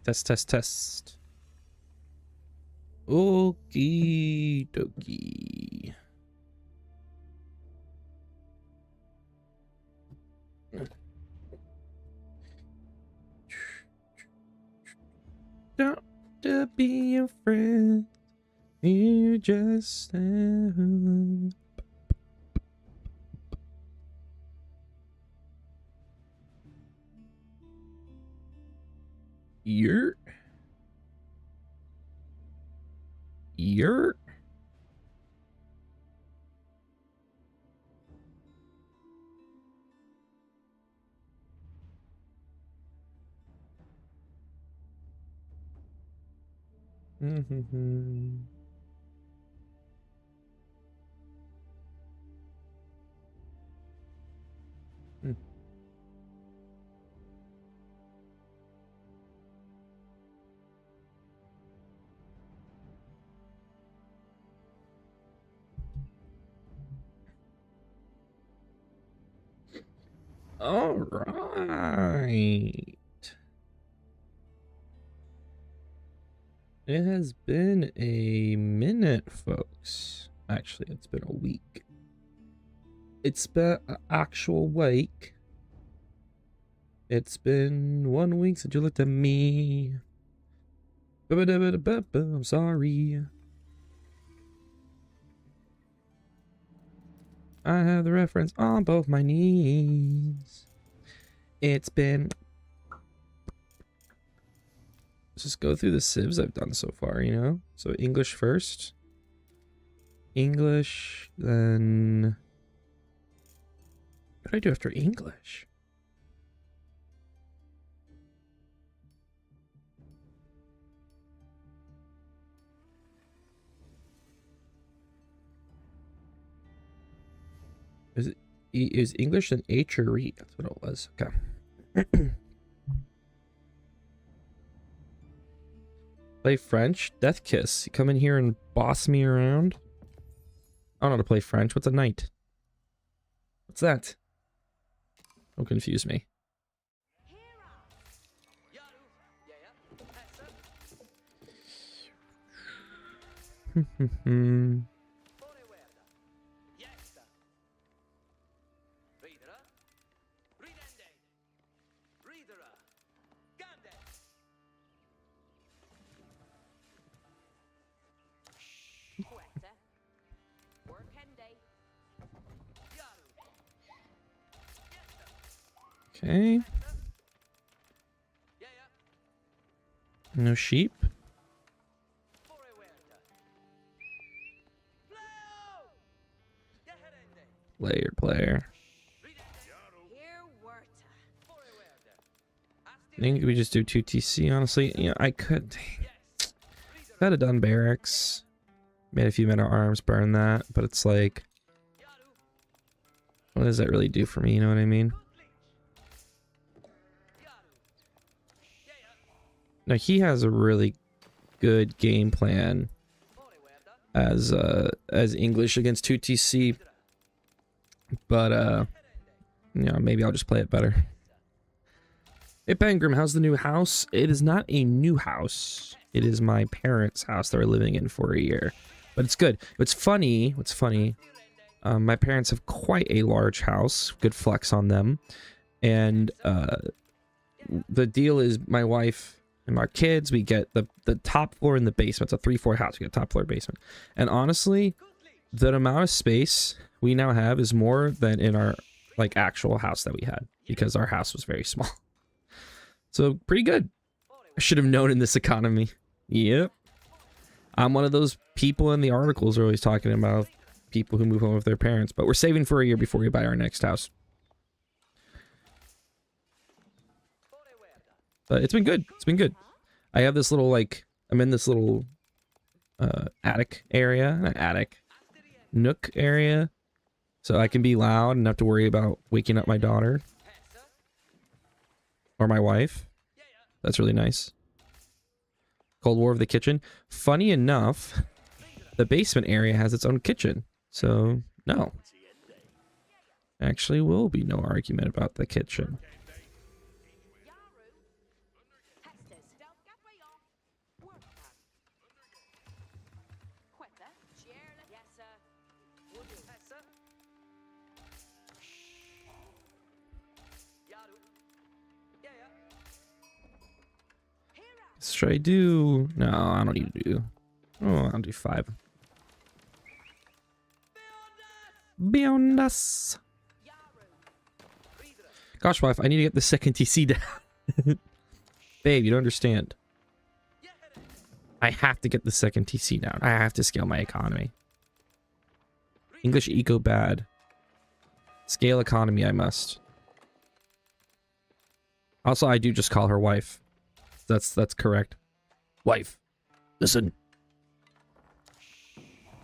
Test, test, test. Okie dokie. Don't to be a friend. You just You're mm-hmm. All right. It has been a minute, folks. Actually, it's been a week. It's been an actual week. It's been 1 week since you looked at me. I'm sorry. I have the reference on both my knees. It's been... Let's just go through the civs I've done so far, you know? So English first. English, then... What do I do after English? Is English an H or E? That's what it was. Okay. Play French? Death Kiss. You come in here and boss me around? I don't know how to play French. What's a knight? What's that? Don't confuse me. Okay. No sheep. Player. I think we just do 2TC, honestly. Yeah, I could. Could have done barracks. Made a few men at arms, burn that, but it's like, what does that really do for me? You know what I mean? Now he has a really good game plan as English against 2TC, but you know, maybe I'll just play it better. Hey Pengram, how's the new house? It is not a new house. It is my parents' house that we're living in for a year, but it's good. What's funny? My parents have quite a large house. Good flex on them, and the deal is my wife and our kids, we get the top floor in the basement. It's a 3-4 house. We get top floor basement. And honestly, the amount of space we now have is more than in our like actual house that we had, because our house was very small. So pretty good. I should have known in this economy. Yep. I'm one of those people in the articles are always talking about people who move home with their parents, but we're saving for a year before we buy our next house. But it's been good. It's been good. I have this little, like, I'm in this little attic area, not attic, nook area, so I can be loud and not have to worry about waking up my daughter or my wife. That's really nice. Cold War of the kitchen. Funny enough, the basement area has its own kitchen, so no. Actually will be no argument about the kitchen. Should I do? No, I don't need to do. Oh, I'll do 5. Beyond us. Gosh, wife, I need to get the second TC down. Babe, you don't understand. I have to get the second TC down. I have to scale my economy. English eco bad. Scale economy I must. Also, I do just call her wife. That's correct. Wife. Listen.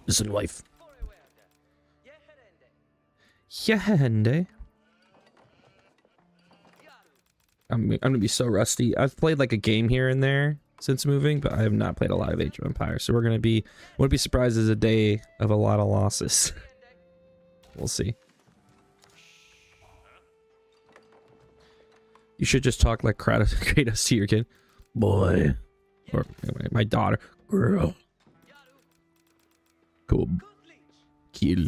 Listen, wife. Yehende. I'm gonna be so rusty. I've played like a game here and there since moving, but I have not played a lot of Age of Empires. So wouldn't be surprised as a day of a lot of losses. We'll see. You should just talk like Kratos to your kid. Boy. Or my daughter. Girl. Come. Kill.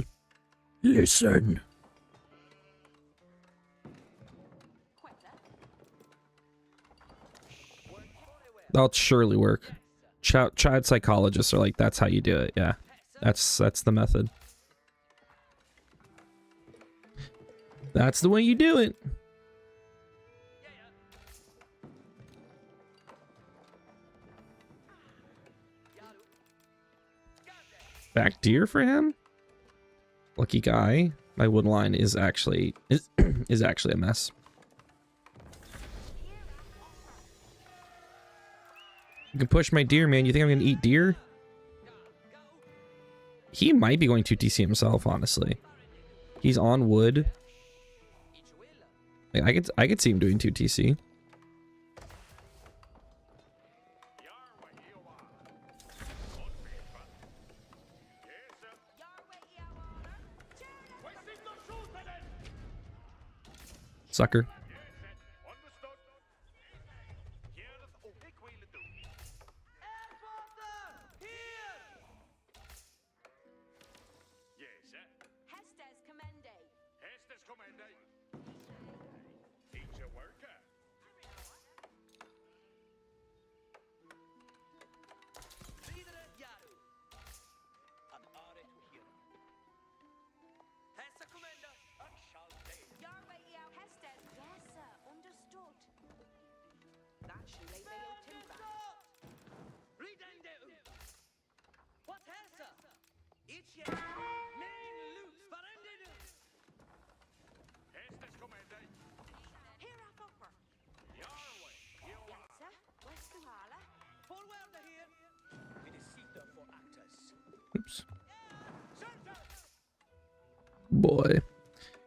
Listen. That'll surely work. Child psychologists are like, that's how you do it. Yeah. That's the method. That's the way you do it. Back deer for him? Lucky guy. My wood line is actually is actually a mess. You can push my deer, man. You think I'm gonna eat deer? He might be going to TC himself, honestly. He's on wood. I could see him doing 2 TC. Sucker. Oops. Boy.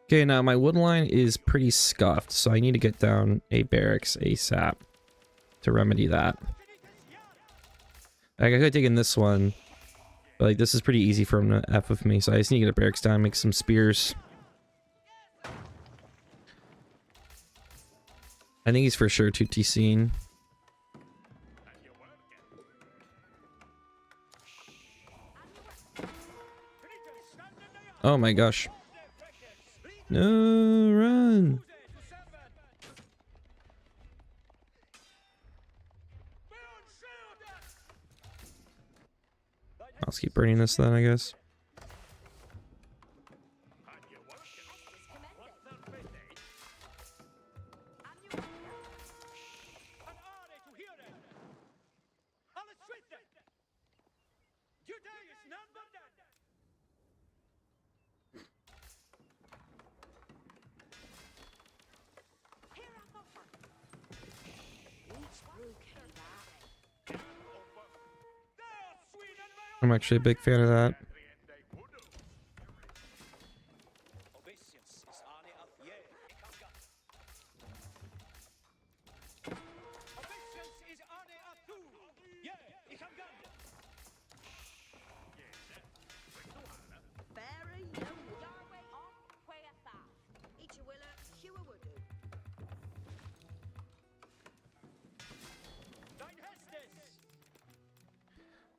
Okay, now my wood line is pretty scuffed, so I need to get down a barracks ASAP to remedy that. Like, I could have taken this one, but like this is pretty easy for him to F with me, so I just need to get a barracks down, make some spears. I think he's for sure 2 TCing. Oh my gosh. No, run. I'll just keep burning this then, I guess. I'm actually a big fan of that.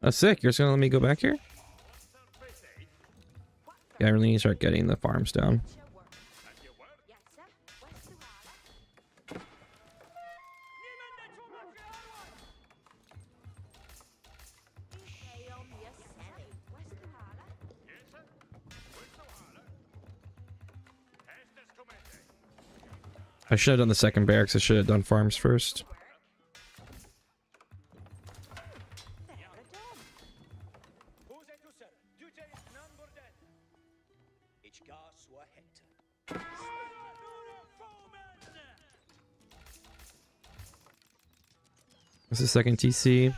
Oh, sick. You're just gonna let me go back here? Yeah, I really need to start getting the farms down. I should have done the second barracks. I should have done farms first. This is second TC.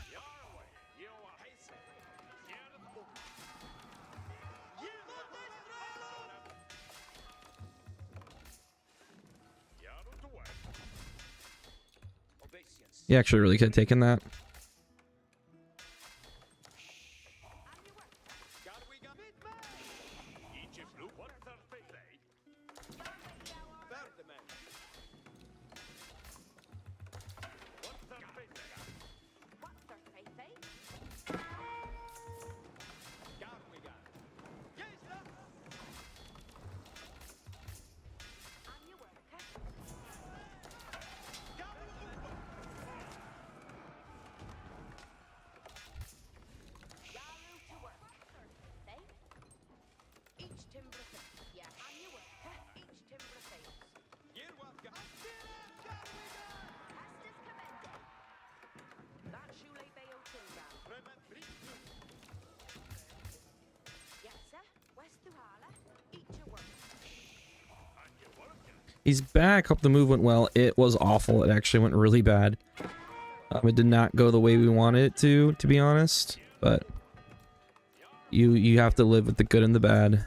He actually really could have taken that. He's back. Hope the move went well. It was awful. It actually went really bad. It did not go the way we wanted it to be honest. But you have to live with the good and the bad.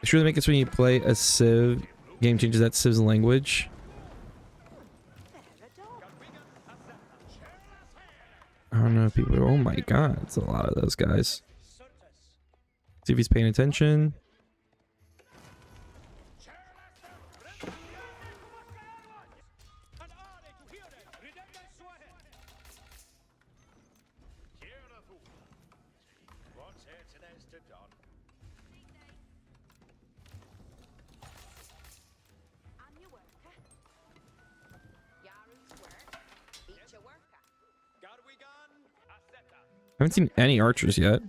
Sure, they make it so when you play a Civ, game changes that Civ's language. I don't know if people are, oh my god, it's a lot of those guys. See if he's paying attention. I haven't seen any archers yet.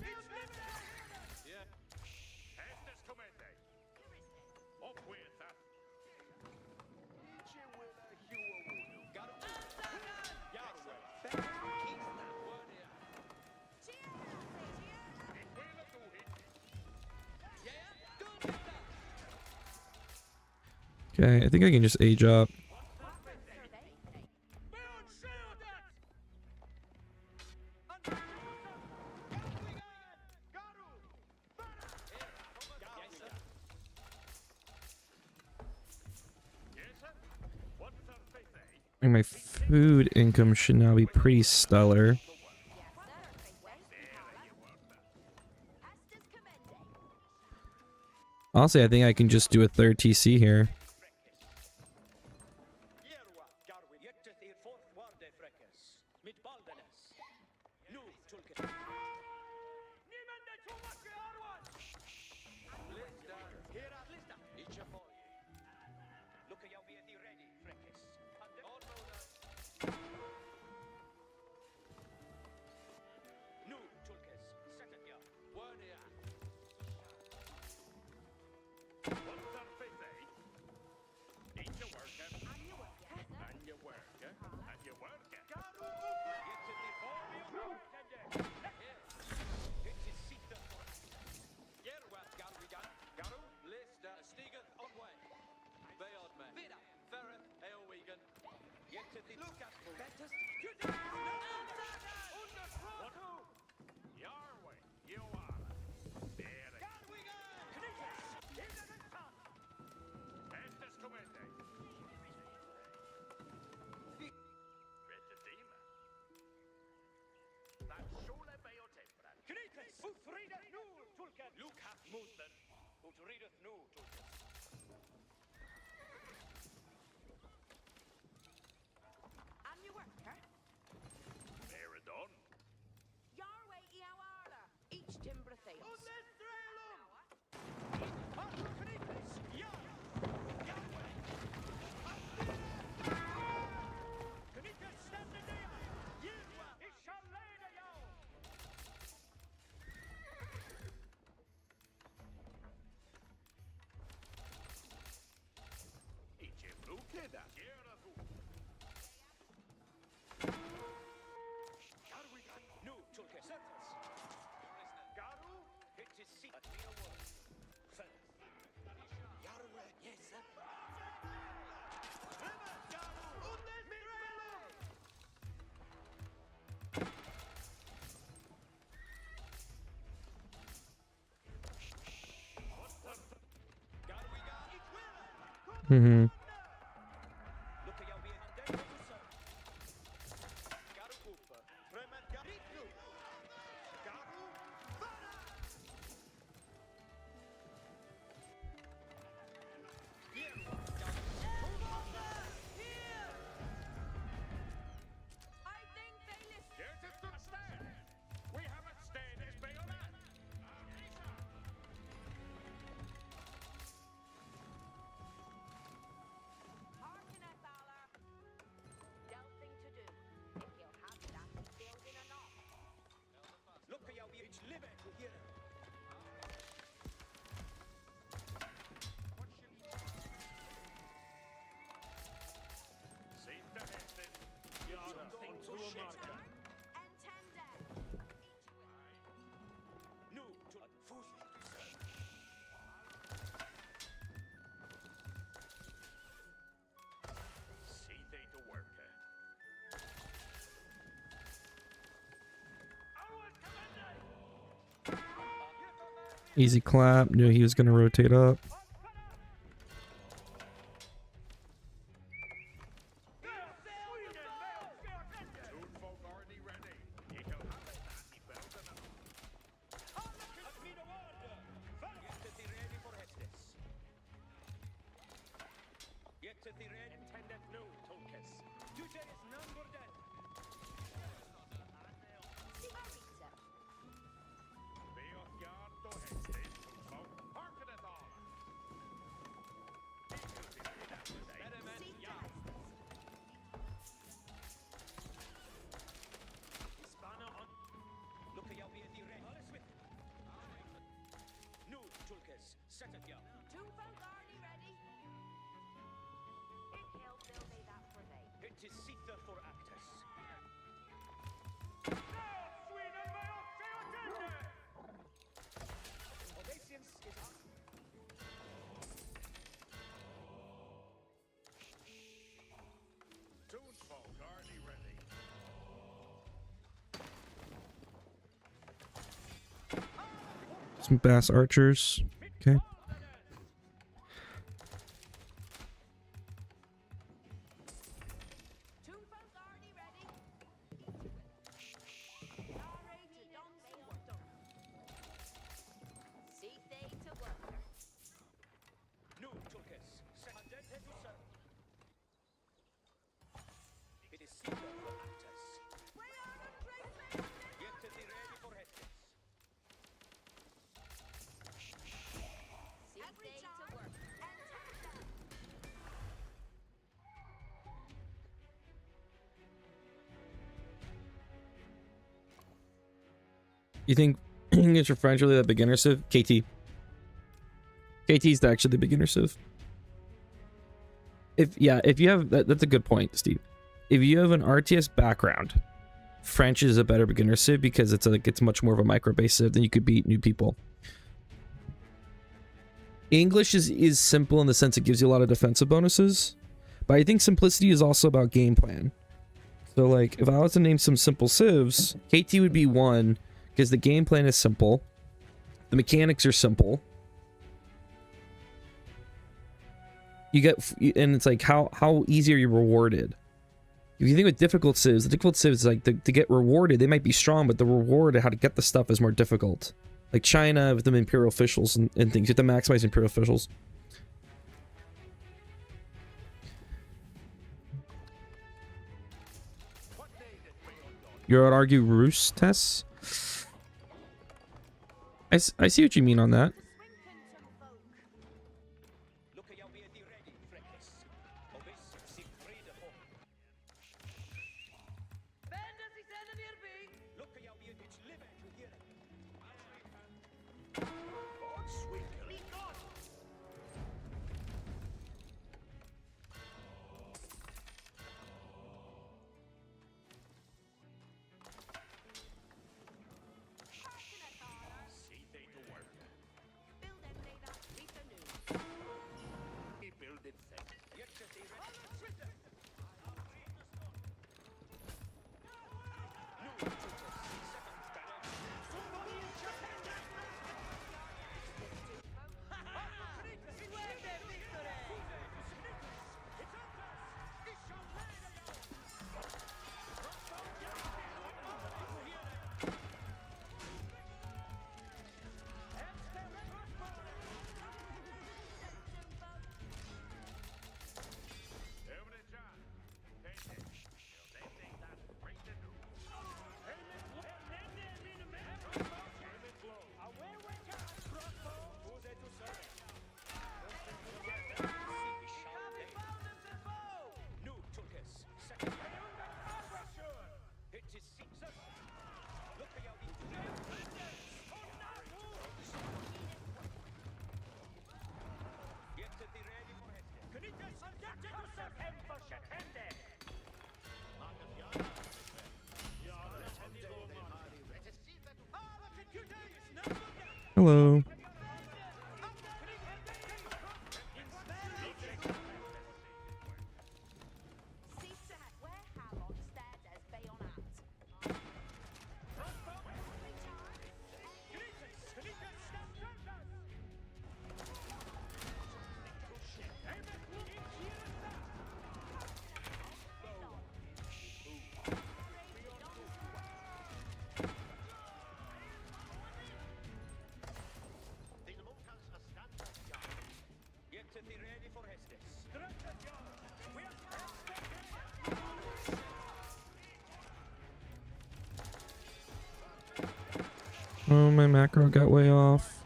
Okay, I think I can just age up. And my food income should now be pretty stellar. Honestly, I think I can just do a third TC here. Mm-hmm. Easy clap. Knew he was gonna rotate up. Some bass archers. Okay. You think English or French really that beginner civ? KT. KT is actually the beginner civ. If you have that's a good point, Steve. If you have an RTS background, French is a better beginner civ because it's much more of a micro base civ, then you could beat new people. English is simple in the sense it gives you a lot of defensive bonuses, but I think simplicity is also about game plan. So like if I was to name some simple civs, KT would be one because the game plan is simple, the mechanics are simple. You get, and it's like how easy are you rewarded? If you think with difficult civs, the difficult civs like to get rewarded, they might be strong, but the reward of how to get the stuff is more difficult. Like China with them imperial officials and things, you have to maximize imperial officials. You would argue Rus tests? I see what you mean on that. Hello. Oh, my macro got way off.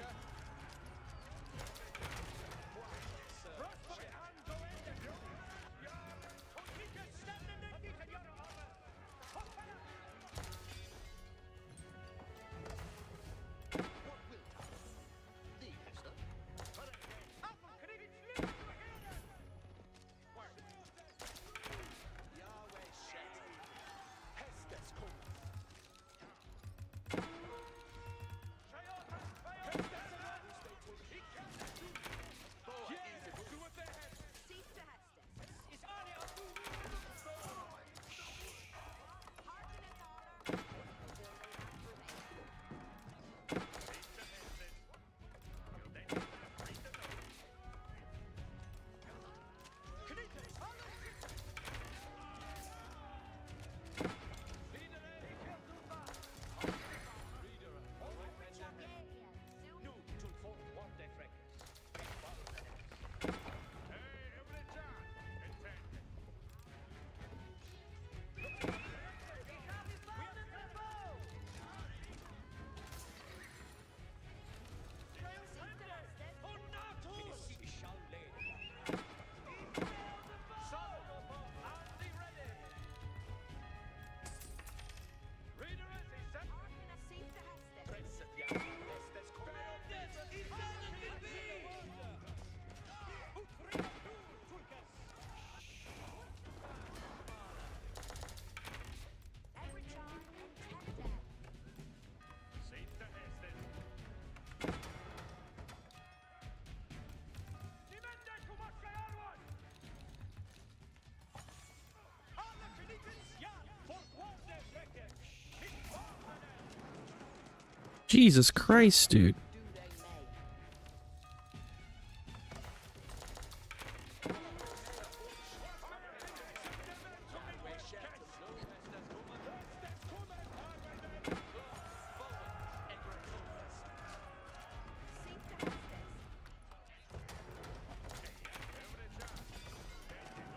Jesus Christ, dude.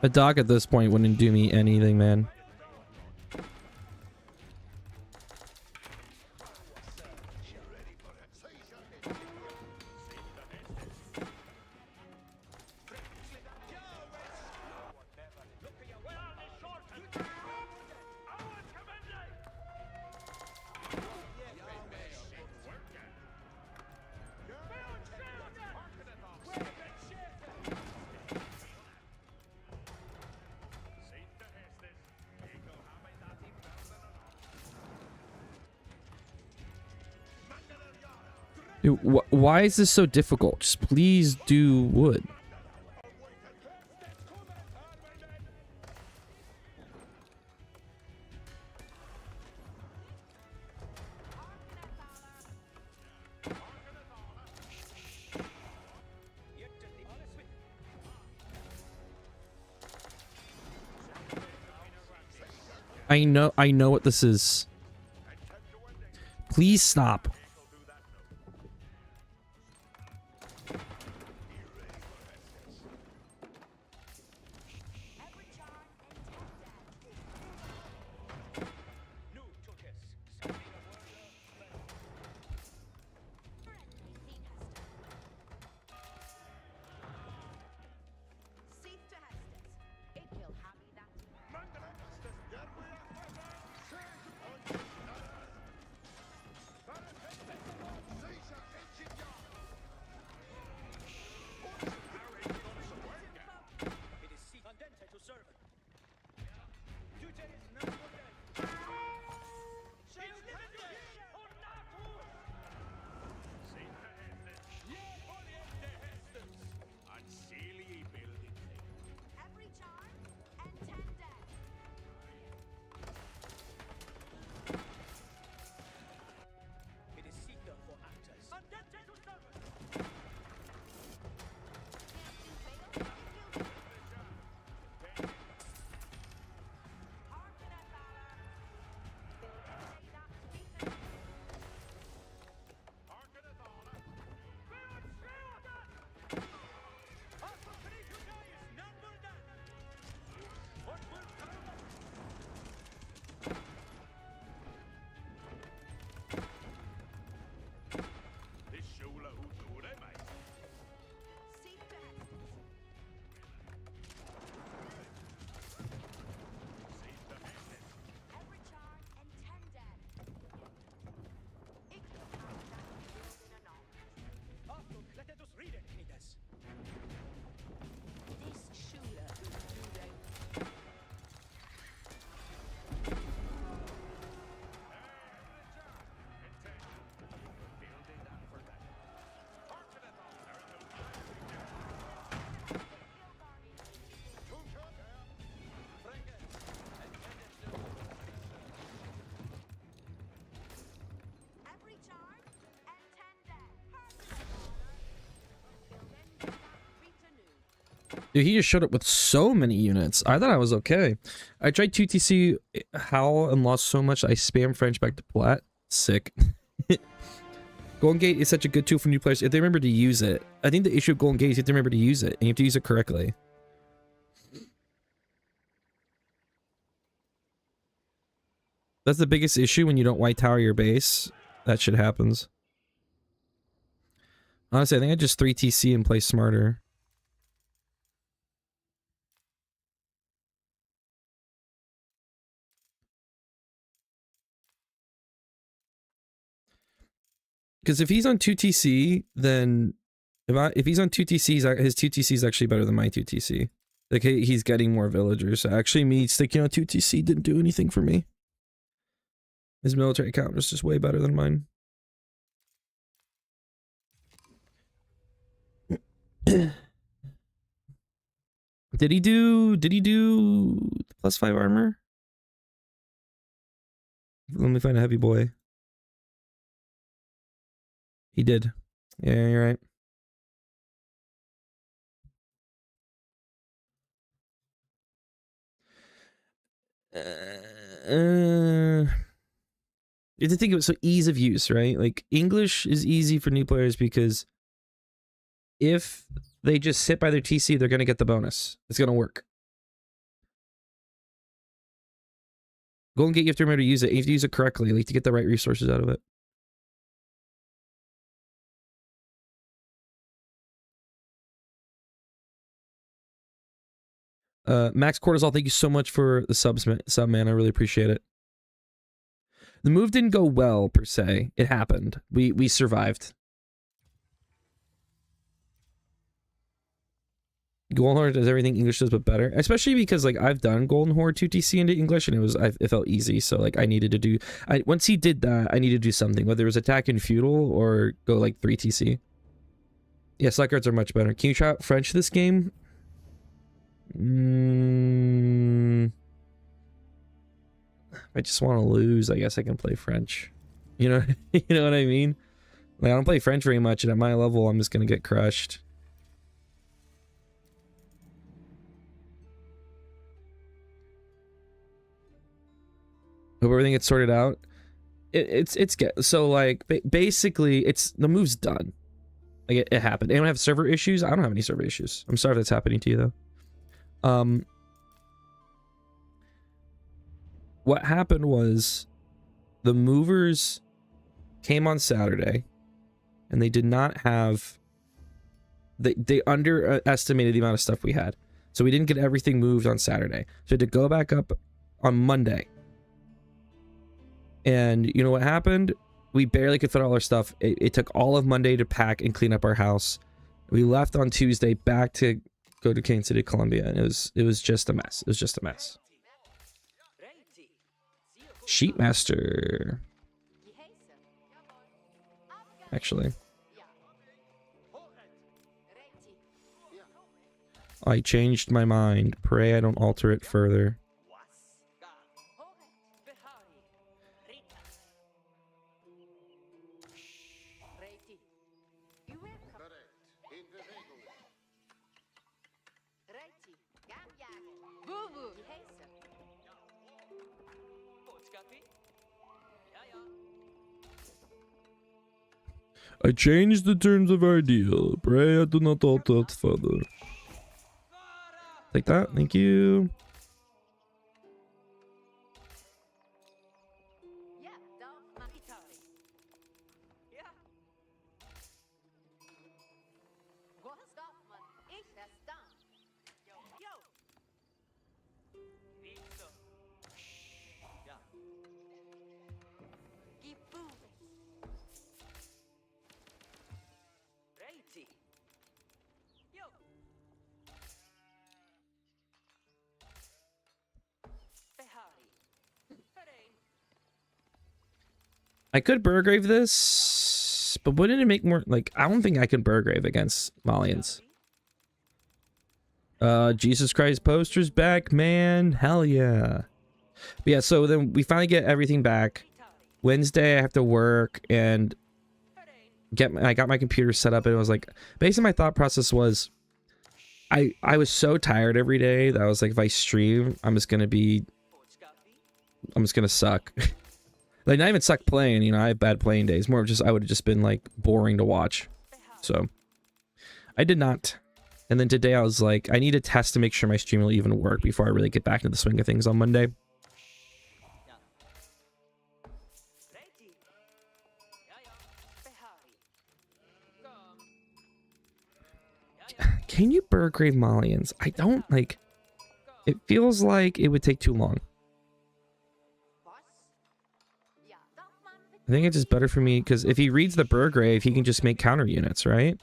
A dog at this point wouldn't do me anything, man. Dude, why is this so difficult? Just please do wood. I know what this is. Please stop. Dude, he just showed up with so many units. I thought I was okay. I tried 2TC Howl and lost so much I spam French back to Plat. Sick. Golden Gate is such a good tool for new players if they remember to use it. I think the issue of Golden Gate is you have to remember to use it, and you have to use it correctly. That's the biggest issue when you don't white tower your base. That shit happens. Honestly, I think I just 3TC and play smarter. Because if he's on 2TC, then if he's on 2TC, his 2TC is actually better than my 2TC. Like he's getting more villagers. Actually, me sticking on 2TC didn't do anything for me. His military count was just way better than mine. Did he do +5 armor? Let me find a heavy boy. He did. Yeah, you're right. You have to think of it, so ease of use, right? Like English is easy for new players because if they just sit by their TC, they're gonna get the bonus. It's gonna work. Golden Gate, you have to remember to use it. You have to use it correctly, like to get the right resources out of it. Max Cortisol, thank you so much for the sub, man. I really appreciate it. The move didn't go well, per se. It happened. We survived. Golden Horde does everything English does, but better. Especially because, like, I've done Golden Horde 2TC into English, and it felt easy. So, like, I needed to do... once he did that, I needed to do something. Whether it was attack in feudal or go, like, 3TC. Yeah, select cards are much better. Can you try out French this game? I just want to lose. I guess I can play French. You know, you know what I mean? Like, I don't play French very much, and at my level, I'm just gonna get crushed. Hope everything gets sorted out. So like basically, the move's done. Like it happened. Anyone have server issues? I don't have any server issues. I'm sorry if that's happening to you though. What happened was the movers came on Saturday and they did not have, they underestimated the amount of stuff we had. So we didn't get everything moved on Saturday. So we had to go back up on Monday. And you know what happened? We barely could fit all our stuff. It took all of Monday to pack and clean up our house. We left on Tuesday back to go to Kansas City, Columbia, and it was just a mess. It was just a mess. Sheepmaster. Actually. I changed my mind. Pray I don't alter it further. I changed the terms of our deal. Pray I do not alter it further. Take that. Thank you. I could Burgrave this, but wouldn't it make more, like, I don't think I can Burgrave against Malians. Jesus Christ poster's back, man. Hell yeah. But yeah, so then we finally get everything back. Wednesday I have to work and I got my computer set up, and it was like, basically my thought process was, I was so tired every day that I was like, if I stream, I'm just gonna suck. Like, not even suck playing, you know, I have bad playing days. More of just, I would have just been like boring to watch. So I did not. And then today I was like, I need to test to make sure my stream will even work before I really get back into the swing of things on Monday. Can you Burgrave Malians? I don't like. It feels like it would take too long. I think it's just better for me because if he reads the Burgrave, he can just make counter units, right?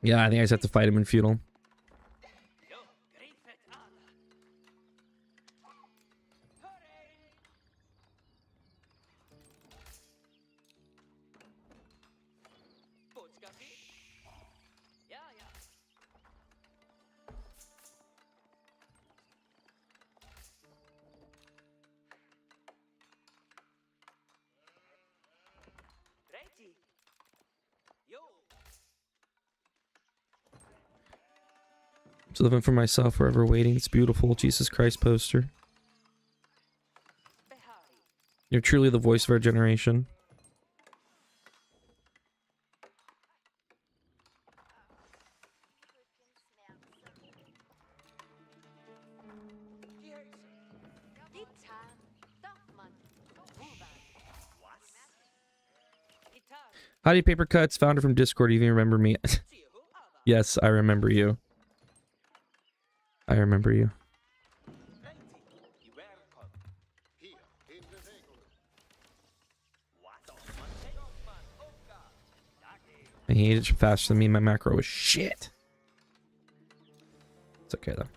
Yeah, I think I just have to fight him in feudal. Just living for myself, forever waiting. It's beautiful. Jesus Christ poster. You're truly the voice of our generation. Howdy Paper Cuts, founder from Discord. You even remember me? Yes, I remember you. I remember you. And he ate it faster than me. My macro was shit. It's okay though.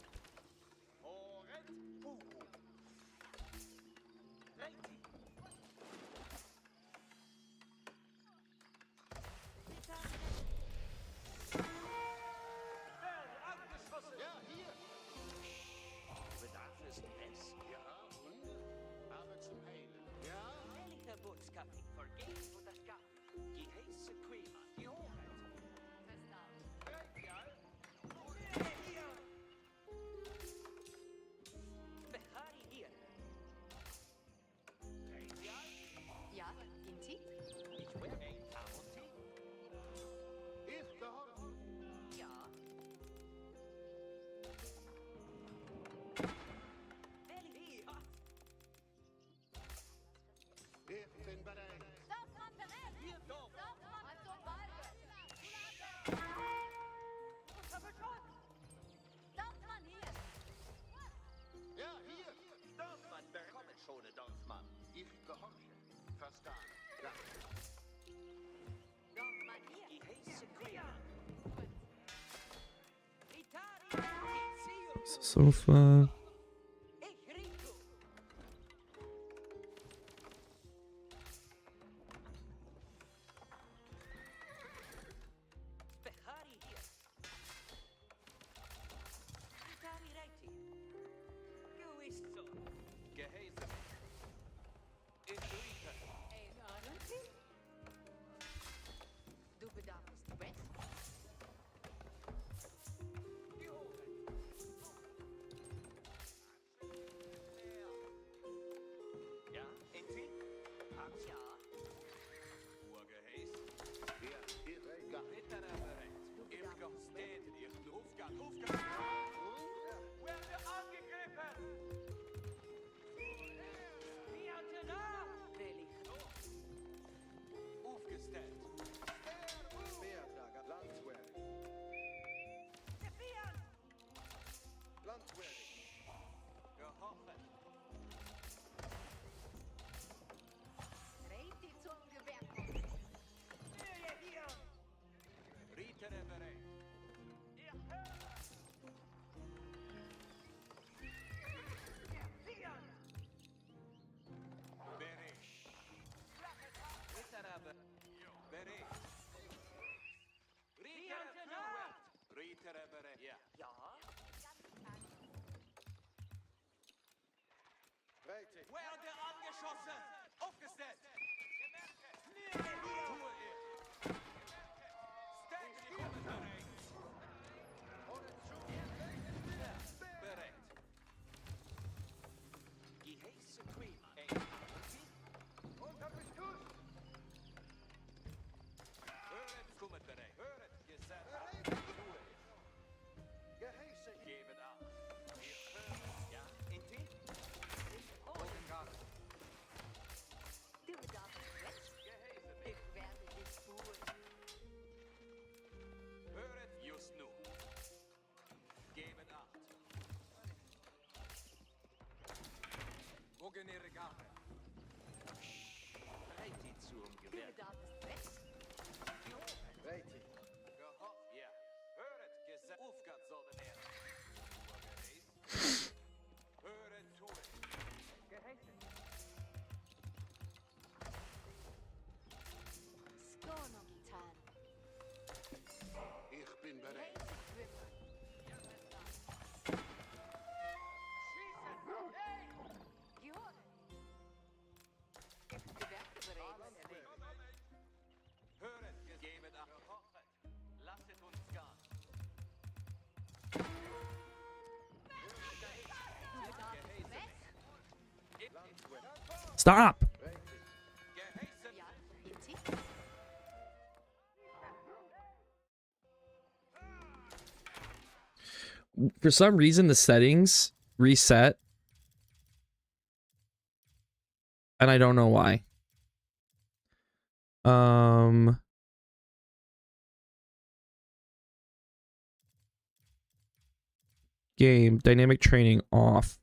Sofa. Werde angeschossen! Aufgestellt! Tue ihr! Stand bereit! Geheiße prima! Höret, kommet bereit! Höret, gesetzt! Tue ihr! Geben ab! Wir hören! Ja, in Team? Bogengarten! Du bedarfst Recht. Ich werde dich tun. Höret just nu. Gebet acht. Wogen ihre Gabe. Reiti zum Du Gewehr. bedarfst Recht. Gehofft, ja. Höret, Gesetz. Aufgat soll den Ehren. Höret, tue. Skono getan. Ich bin bereit. Reise Schießen! Gehört. Gewerke bereit. Höret, gebet acht. Gehofft. Lasset uns gehen. Du bedarfst Recht. Stop! Geheißen. Ja, Inti. For some reason, the settings reset. And I don't know why. Game, dynamic training off.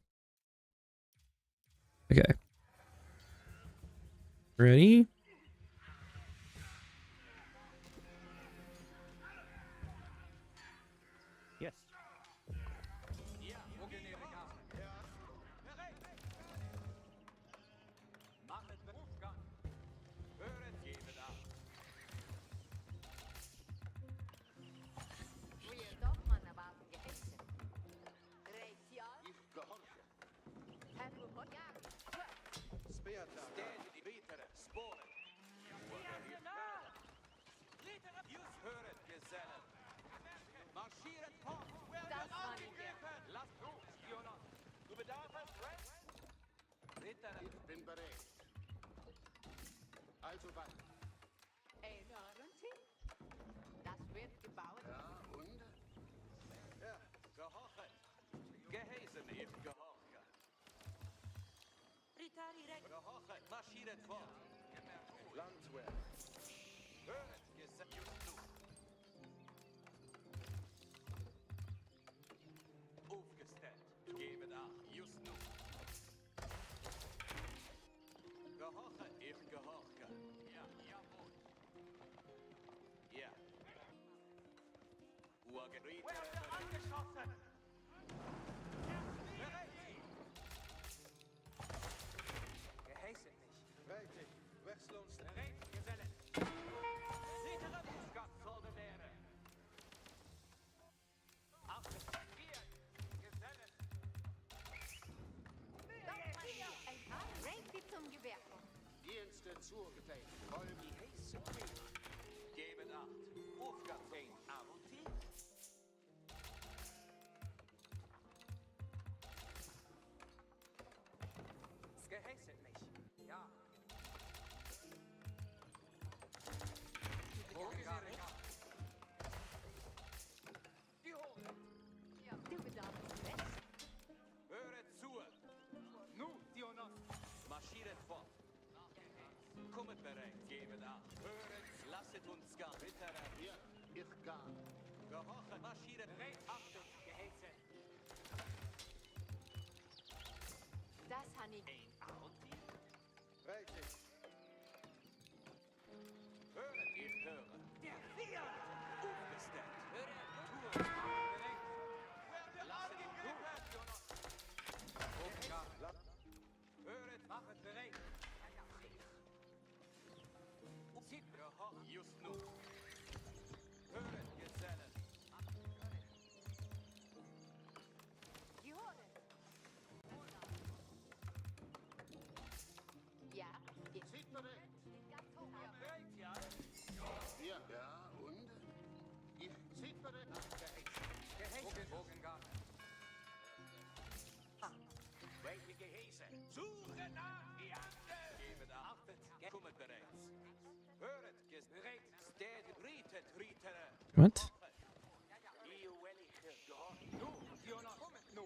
Okay. Ready? Yes. Ja, wogen ihre Gabe. Bereit. Machet Berufgang. Höret, gebet acht. Wir doch man erwarten geheißen. Recht, ja. Ich gehorche. Herr Ruhogar. Städte die Betere, Sporen. Just höret, Gesellen. Marschiert fort. Das war nicht der. Lasst los, Jonas. Du bedarfst Rest. Ritter, Ich bin bereit. Also weit. Erinnern Sie? Das wird gebaut. Ja, und? gehorchet. Geheißen, ich gehorche. Gehorchet, marschiert fort. Landwehr. Höret, Gesellen. Just du. Aufgestellt. Gebet acht. Just nu. Gehorche, ich gehorche. Ja, jawohl. Ja. Uhrgeriete. Angeschossen! Bereit! Geheißen mich. Reitig. Wechsel uns. Bereit, Gesellen. Sichere Fußgast soll der Lehre. Abgespielt, Gesellen. Ein paar Reiki zum Gewehr. Dienste zugeteilt. Voll Die heiße Prima. Gebet acht. Aufgabe 1. Aruti. Es geheißen mich. Ja. Du bedarfst Recht. Höret zu. Nu, Dionos. Marschiert fort. Kommet bereit. Gebet acht. Höret. Lasset uns gehen. Ritterer. Hier. Ich gar. Gehorchen. Marschiert. Bereit. Achtung. Geheißen. Das habe ich. Ein Aruti. Reitig. Höret, ich höre. Der Vier! Aufgestellt. Höret, Tour. Bereit. Lasset ihn gehen, Jonas. Aufgabe. Höret, machet bereit. Zieht gehorcht. Just nu. Höret, Gesellen. Gehört. What? Nu, Dionos. Nu.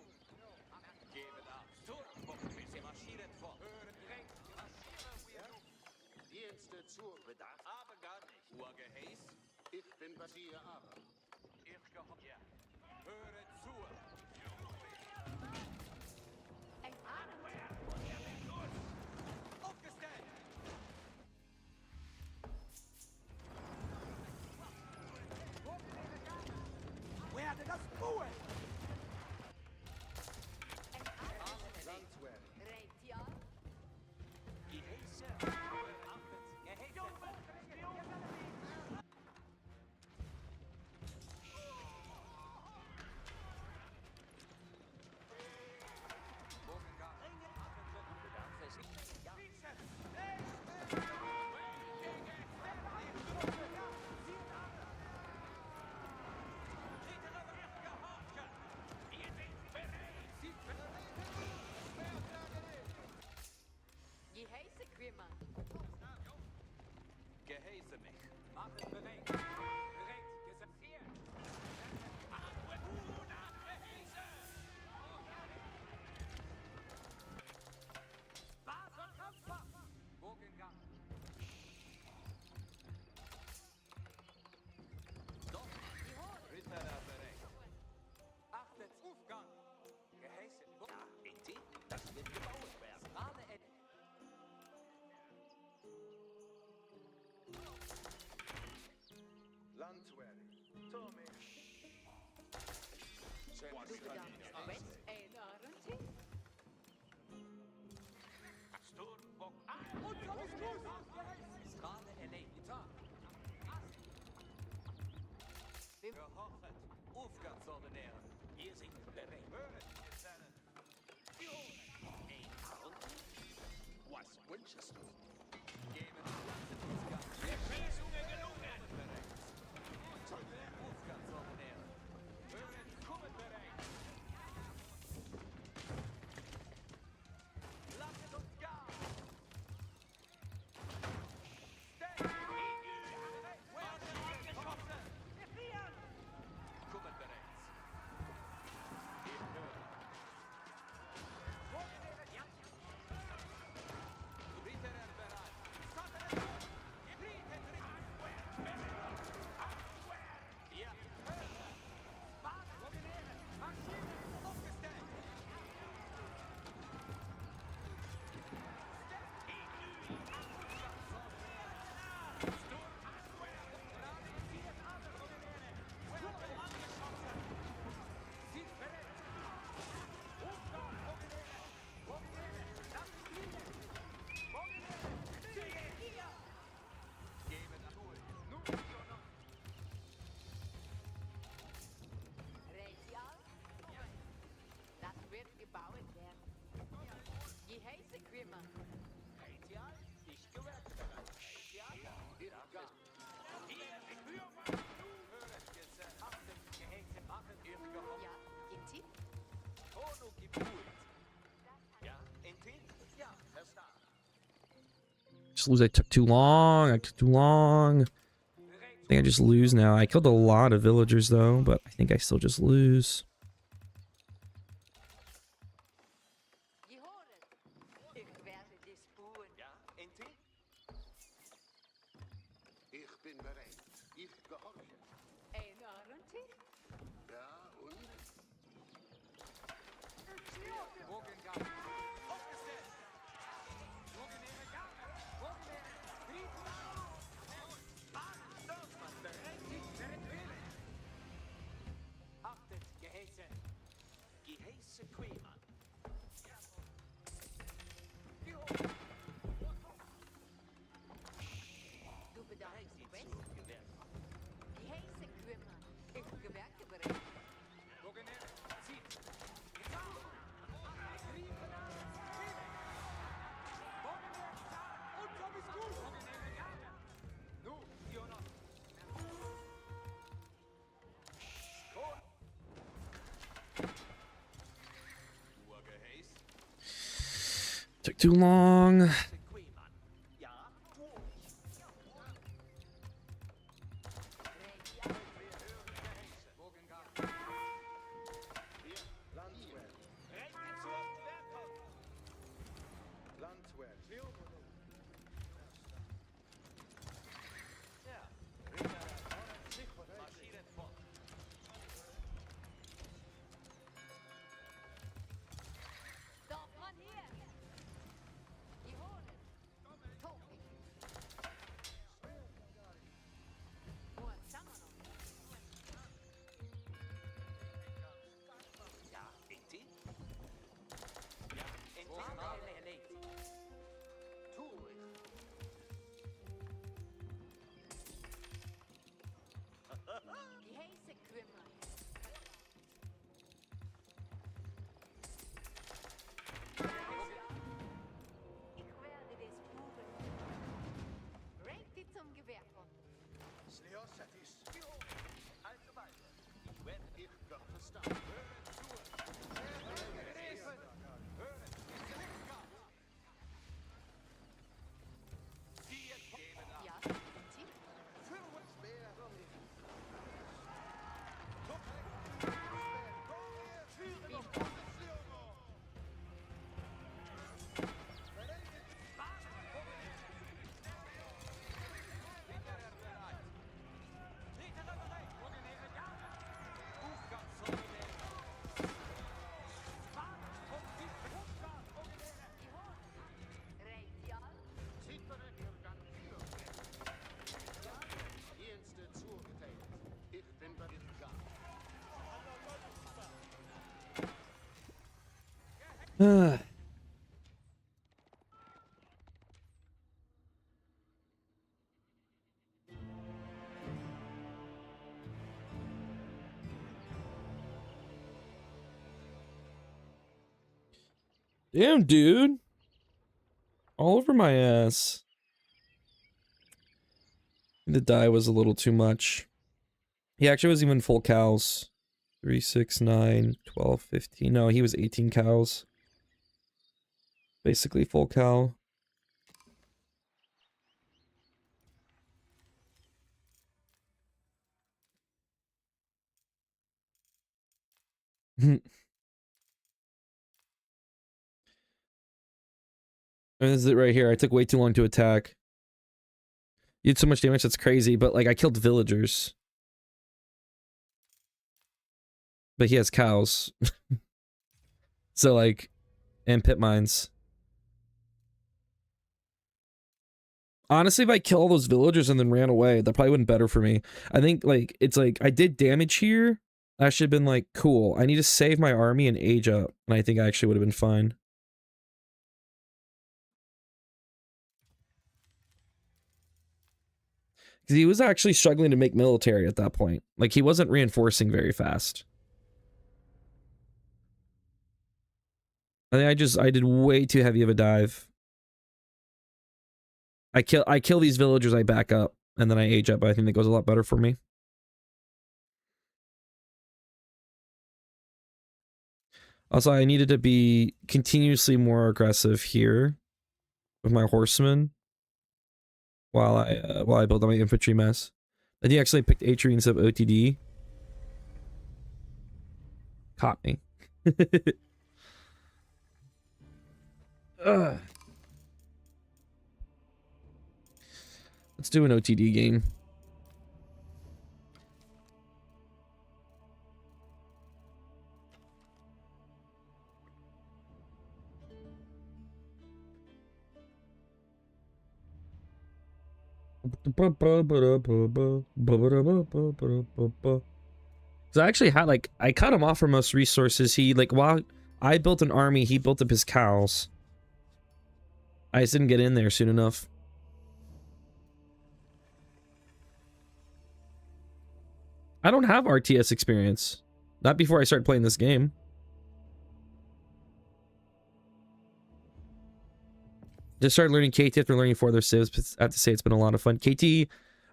Geven af. Sturmbomben. Marschieren vor. Hören direkt. Marschieren wir nu. Dienste zur Bedarf. Aber gar nicht. Urgeheiß. Ich bin bei dir, aber. Ich gehofft. Ja. Höret zu. Ein Ahnen. Aufgestellt. Werde das Ruhe. Ein Ahnen. Landwehr. Reitial. Geheiße. Achtens. Geheiße. Geheiße Grimmer. Geheiße mich. Macht es bereit. Bereit. Gesetzt hier. Bogengang. Doch. Ritter bereit. Achtet. Aufgang. Geheiße. Ja, Inti. Das wird gebaut werden. Gerade Landwehr. Tommy. Du bedarfst West. Ein Ahnen. Sturmbock. Und so ist gut. Gerade erledigt. Gehorchet. Aufgangsordinäre. Wir sind bereit. Höret, Gesellen. Ein Arund. Was wünschest du? Geben Lassenausgang. Erschießungen gelungen. Bereit. Aufgangsordinäre. Höret, kommen bereit. Lasset uns gar. Kommen bereits. Ich höre. Ritter bereit. Ja. Aufgestellt. Geben Tool. Reitial. Das wird gebaut werden. Geheiße Grimmer. Reitial, ich gewährte bereit. Reitial, hier, ich führe. Höret, Gesell. Achten, Gehängte, machen, ihr gehofft. Ja, Inti. Ono geburt. Ja, Inti? Ja, verstanden. Just lose. I took too long. I took too long. I think I just lose now. I killed a lot of villagers though, but I think I still just lose. Gehöret. Ich werde die Spuren. Ja, Inti? Ich bin bereit. Ich gehorche. Ein Ahnen. Ja, und? Bogengang. Aufgestellt. Bogenehre Gabe. Bogenehre. Frieden. Dorfmann, bereit, sich verwählen. Achtet, Gehäße. Gehäße Queemann. Du bedarfst Sie West. zugewährt. Geheiße Grimmer. Ich gewerke bereit. Bogenehre. Zieht. Getan. Griefen an. Bogenehre. Und so bist du. Bogenehre Gabe. Nu, Dionos. Urgeheiß. Took too long. Queemann. Ja, durch. Reitial. Damn, dude. All over my ass. The die was a little too much. He actually was even full cows. 3, 6, 9, 12, 15. No, he was 18 cows. Basically full cow. And this is it right here. I took way too long to attack. You did so much damage, that's crazy, but like I killed villagers. But he has cows. So like, and pit mines. Honestly, if I kill all those villagers and then ran away, that probably wouldn't better for me. I think like, it's like, I did damage here. I should have been like, cool. I need to save my army and age up. And I think I actually would have been fine. Because he was actually struggling to make military at that point. Like, he wasn't reinforcing very fast. I think I did way too heavy of a dive. I kill these villagers, I back up, and then I age up. I think that goes a lot better for me. Also, I needed to be continuously more aggressive here with my horsemen while I build on my infantry mess. I think I actually picked Atri instead of OTD. Caught me. Ugh. Let's do an OTD game. So I actually had like, I cut him off from most resources. He like, while I built an army, he built up his cows. I just didn't get in there soon enough. I don't have RTS experience. Not before I started playing this game. Just started learning KT after learning 4 other civs. I have to say it's been a lot of fun. KT,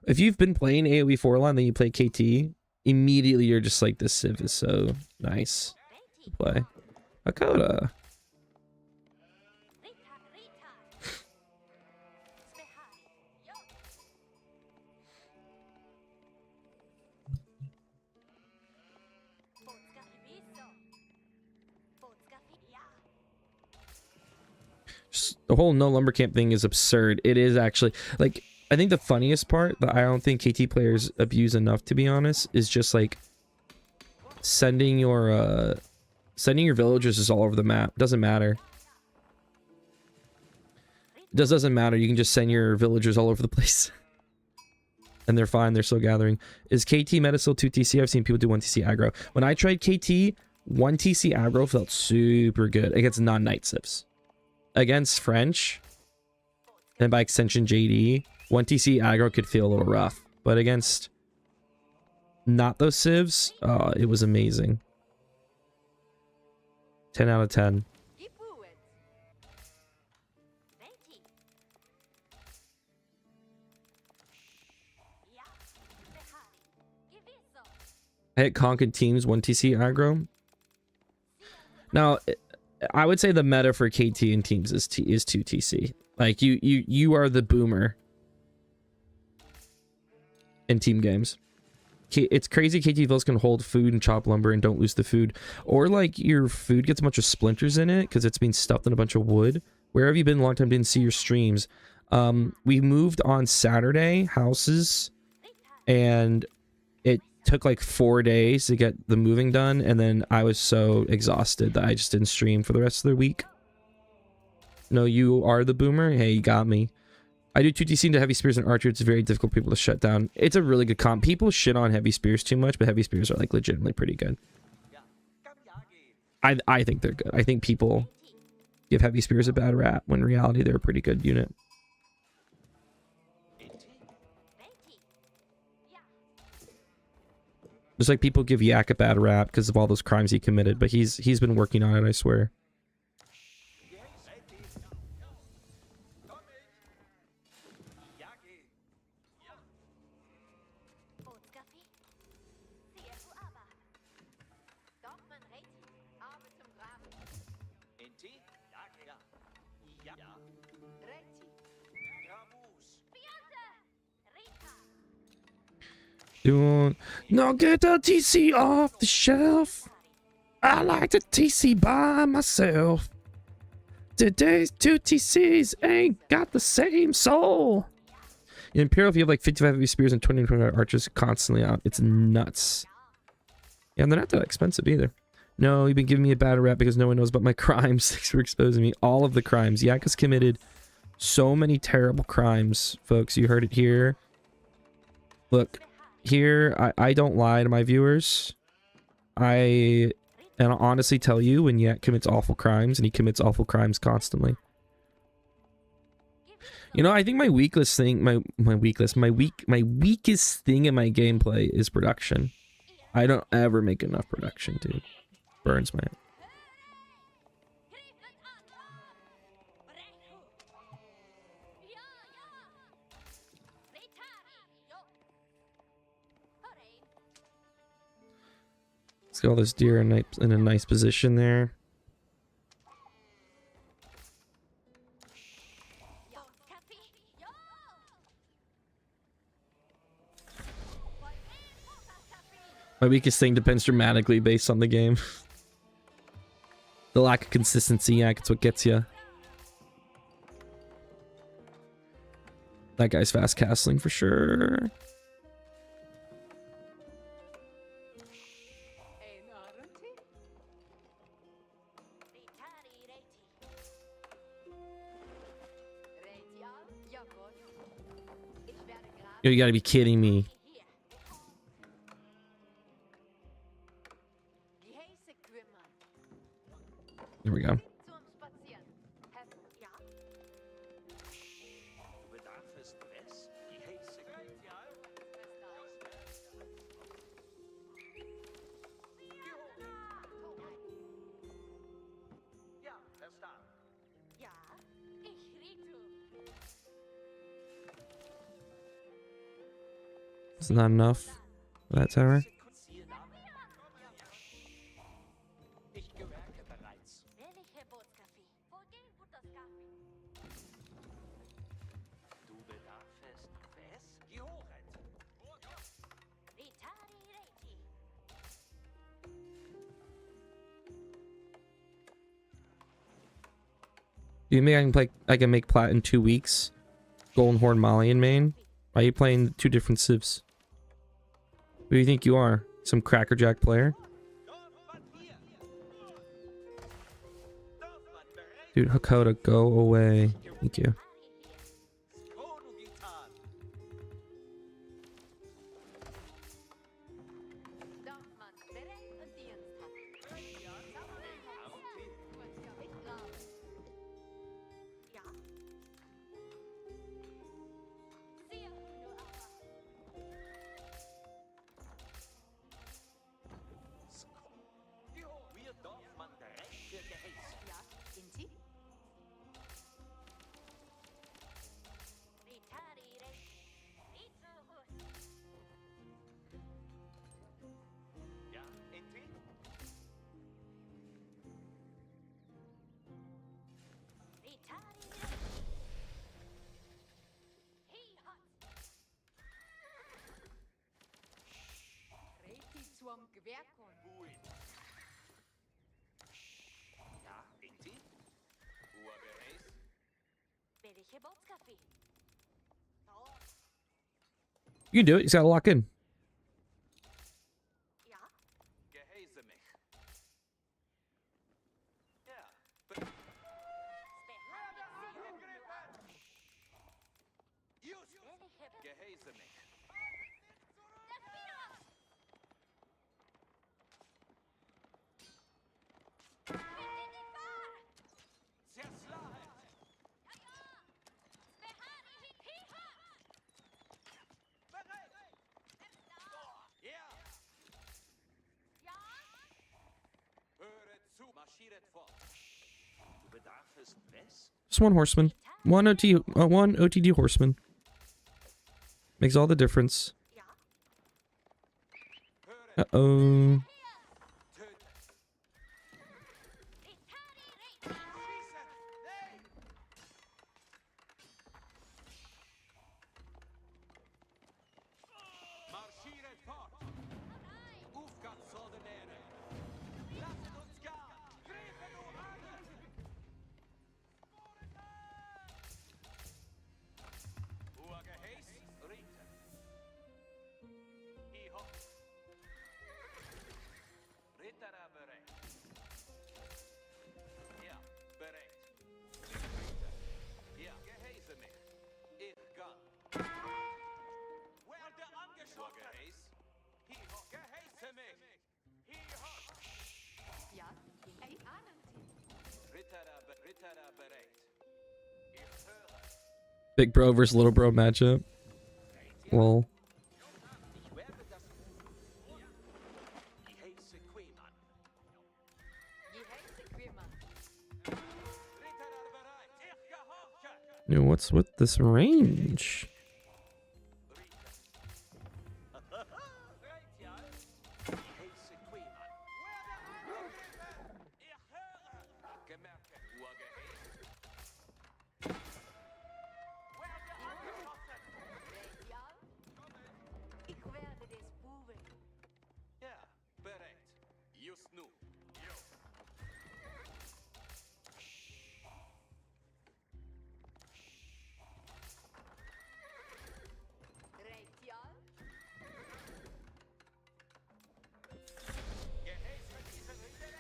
if you've been playing AoE 4 then you play KT, immediately you're just like, this civ is so nice to play. Hakoda. The whole no lumber camp thing is absurd. It is actually, like, I think the funniest part that I don't think KT players abuse enough, to be honest, is just like sending your villagers is all over the map. Doesn't matter. It doesn't matter. You can just send your villagers all over the place. And they're fine. They're still gathering. Is KT meta still 2TC? I've seen people do 1TC aggro. When I tried KT, 1TC aggro felt super good against non-knight civs. Against French, and by extension JD, 1TC aggro could feel a little rough. But against not those civs, it was amazing. 10 out of 10. I hit Conquered teams 1TC aggro. Now, I would say the meta for KT and teams is 2TC. Like, you are the boomer in team games. It's crazy KT vills can hold food and chop lumber and don't lose the food. Or, like, your food gets a bunch of splinters in it because it's being stuffed in a bunch of wood. Where have you been? A long time, didn't see your streams. We moved on Saturday, houses, and it took like 4 days to get the moving done, and then I was so exhausted that I just didn't stream for the rest of the week. No, you are the boomer? Hey, you got me. I do 2TC into heavy spears and archer. It's very difficult for people to shut down. It's a really good comp. People shit on heavy spears too much, but heavy spears are like legitimately pretty good. I think they're good. I think people give heavy spears a bad rap when in reality they're a pretty good unit. Reiki. Ja. Just like people give Yak a bad rap because of all those crimes he committed, but he's been working on it, I swear. Bootskaffee. CFU aber. Dorfmann Reiki. Arme zum Graben. Inti? Ja, ja. Ja, ja. Reiki. Gravus. Fiante. Rita. Doing no, get the TC off the shelf. I like the TC by myself. Today's two TCs ain't got the same soul. In Imperial, if you have like 55 heavy spears and 20 archers constantly out, it's nuts. Yeah, and they're not that expensive either. No, you've been giving me a bad rap because no one knows about my crimes. Thanks for exposing me. All of the crimes. Yak has committed so many terrible crimes, folks. You heard it here. Look, here, I don't lie to my viewers. And I'll honestly tell you when Yak commits awful crimes, and he commits awful crimes constantly. You know, I think my weakest thing, my weakest thing in my gameplay is production. I don't ever make enough production, dude. Burns my head. Let's get all this deer in a nice position there. My weakest thing depends dramatically based on the game. The lack of consistency, yeah, it's what gets you. That guy's fast castling for sure. Yo, you gotta be kidding me. There we go. It's not enough for that tower. Ich gewerke bereits. Du bedarfest Wes? Gehoret. Do you think I can make plat in 2 weeks? Golden Horn Molly in main? Why are you playing 2 different civs? Who do you think you are? Some crackerjack player? Dude, Hakoda, go away. Thank you. Wir Dorfmann direkt für Geheiß. Ja, Inti? Buin. Ja, Inti? Ua bereis? You can do it. You just gotta lock in. Geheiße mich. Ja. Just. Geheiße mich. Sehr Just one horseman. One OTD horseman. Makes all the difference. Uh-oh. Marschiert fort! Aufwärts soll der Nähre! Lasst uns gehen! Greifen nur alle! Uhrgeheiß, Ritter! Iho! Ritter bereit! Ja, bereit! Ritter! Ja, geheiße mich! Ich kann! Werde angeschossen! Uhrgeheiß! Hiho! Geheiße mich! Hiho! Ja, die ahnen sie. Ritter bereit! Ich höre! Big bro versus little bro matchup. Lol. Ich werde das die heiße Queeman. Die heiße Quirmann. Ritter bereit! Ich gehorche! Yo, what's with this range? Bereit, ja? Die heiße Queeman. Werde angegriffen! Ich höre! Gemerke, Uhrgeheiß. Werde angeschossen! Ja? Ich werde des Buben. Ja, bereit. Just nu. Jo. Reit, ja? Geheiß für diese Ritter.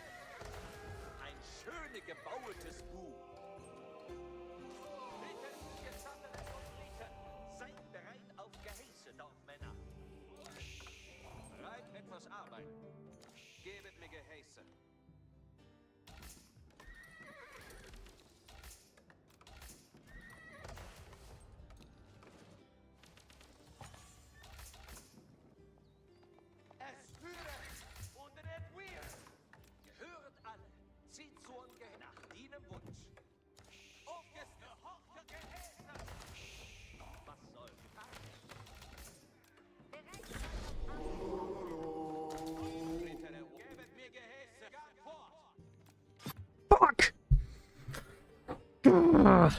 Ein schöne gebauetes Buch. Ritter, Gesandte und Ritter, seid bereit auf Geheiße, Dorfmänner. Bereit, etwas Arbeit. Gebet mir Geheiße. Es führe unter der Queer. Gehöret alle, zieht zu und nach deinem Wunsch. Aufgehorchte Gehäse. Was soll getan werden? Bereit Ritter der Uhr. Gebet mir Gehäse. Gang fort. Fuck! Ah.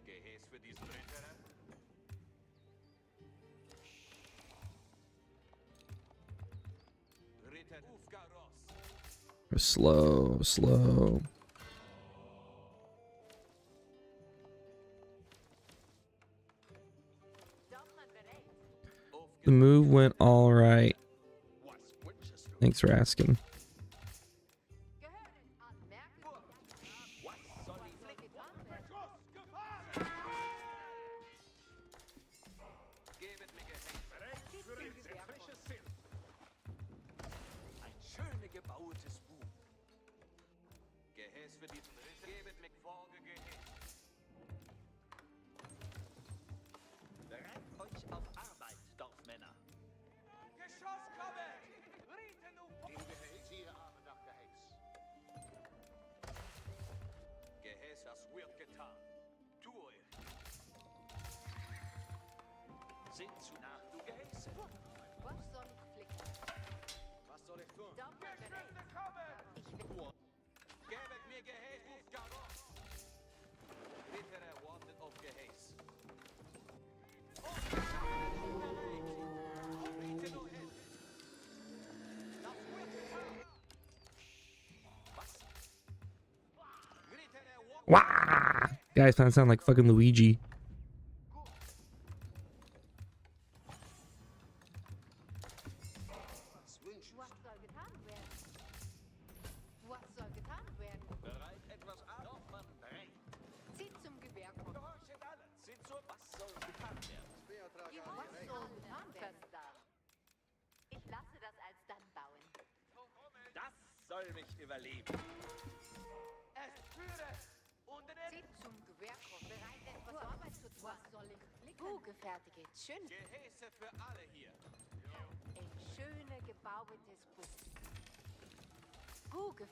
Gehäß für diesen Ritter. Ritter Ufgaros. Slow, slow. Dorfmann bereit. The move went all right. Thanks for asking. Gehören anmerken. Was soll ich Soll getan werden? Gebet mir Gehäß. Ein schöne gebautes Buch. Gehäß für diesen Ritter. Gebet mir Folge Gehäß. Bereit euch auf Arbeit, Dorfmänner. Geschoss komme! Rieten Siehe Abend nach Geheiß. Gehäß, das wird getan. Tu euch. Seht zu nach, du Gehäße. Was soll ich flicken? Was soll ich tun? Dorfmann bereit. Ich will. Gebet mir Gehäß, Ufgaros. Ritter erwartet auf Gehäß. Wah! Guys, that sound like fucking Luigi. Was wünschst Was soll getan werden? Was soll getan werden? Bereit, etwas an? Dorfmann, bereit. Zieht zum Gewehr kommen. Gehorchet alle. Seht zu, was soll getan werden? Was soll getan werden? Ich lasse das alsdann bauen. Das soll mich überleben. Es führe unter den Zieht zum Gewehr kommen. Bereit, etwas Arbeit zu tun. Was soll ich flicken? Gefertigt. Schön. Gehäße für alle hier. Ein schöner gebauetes Buch.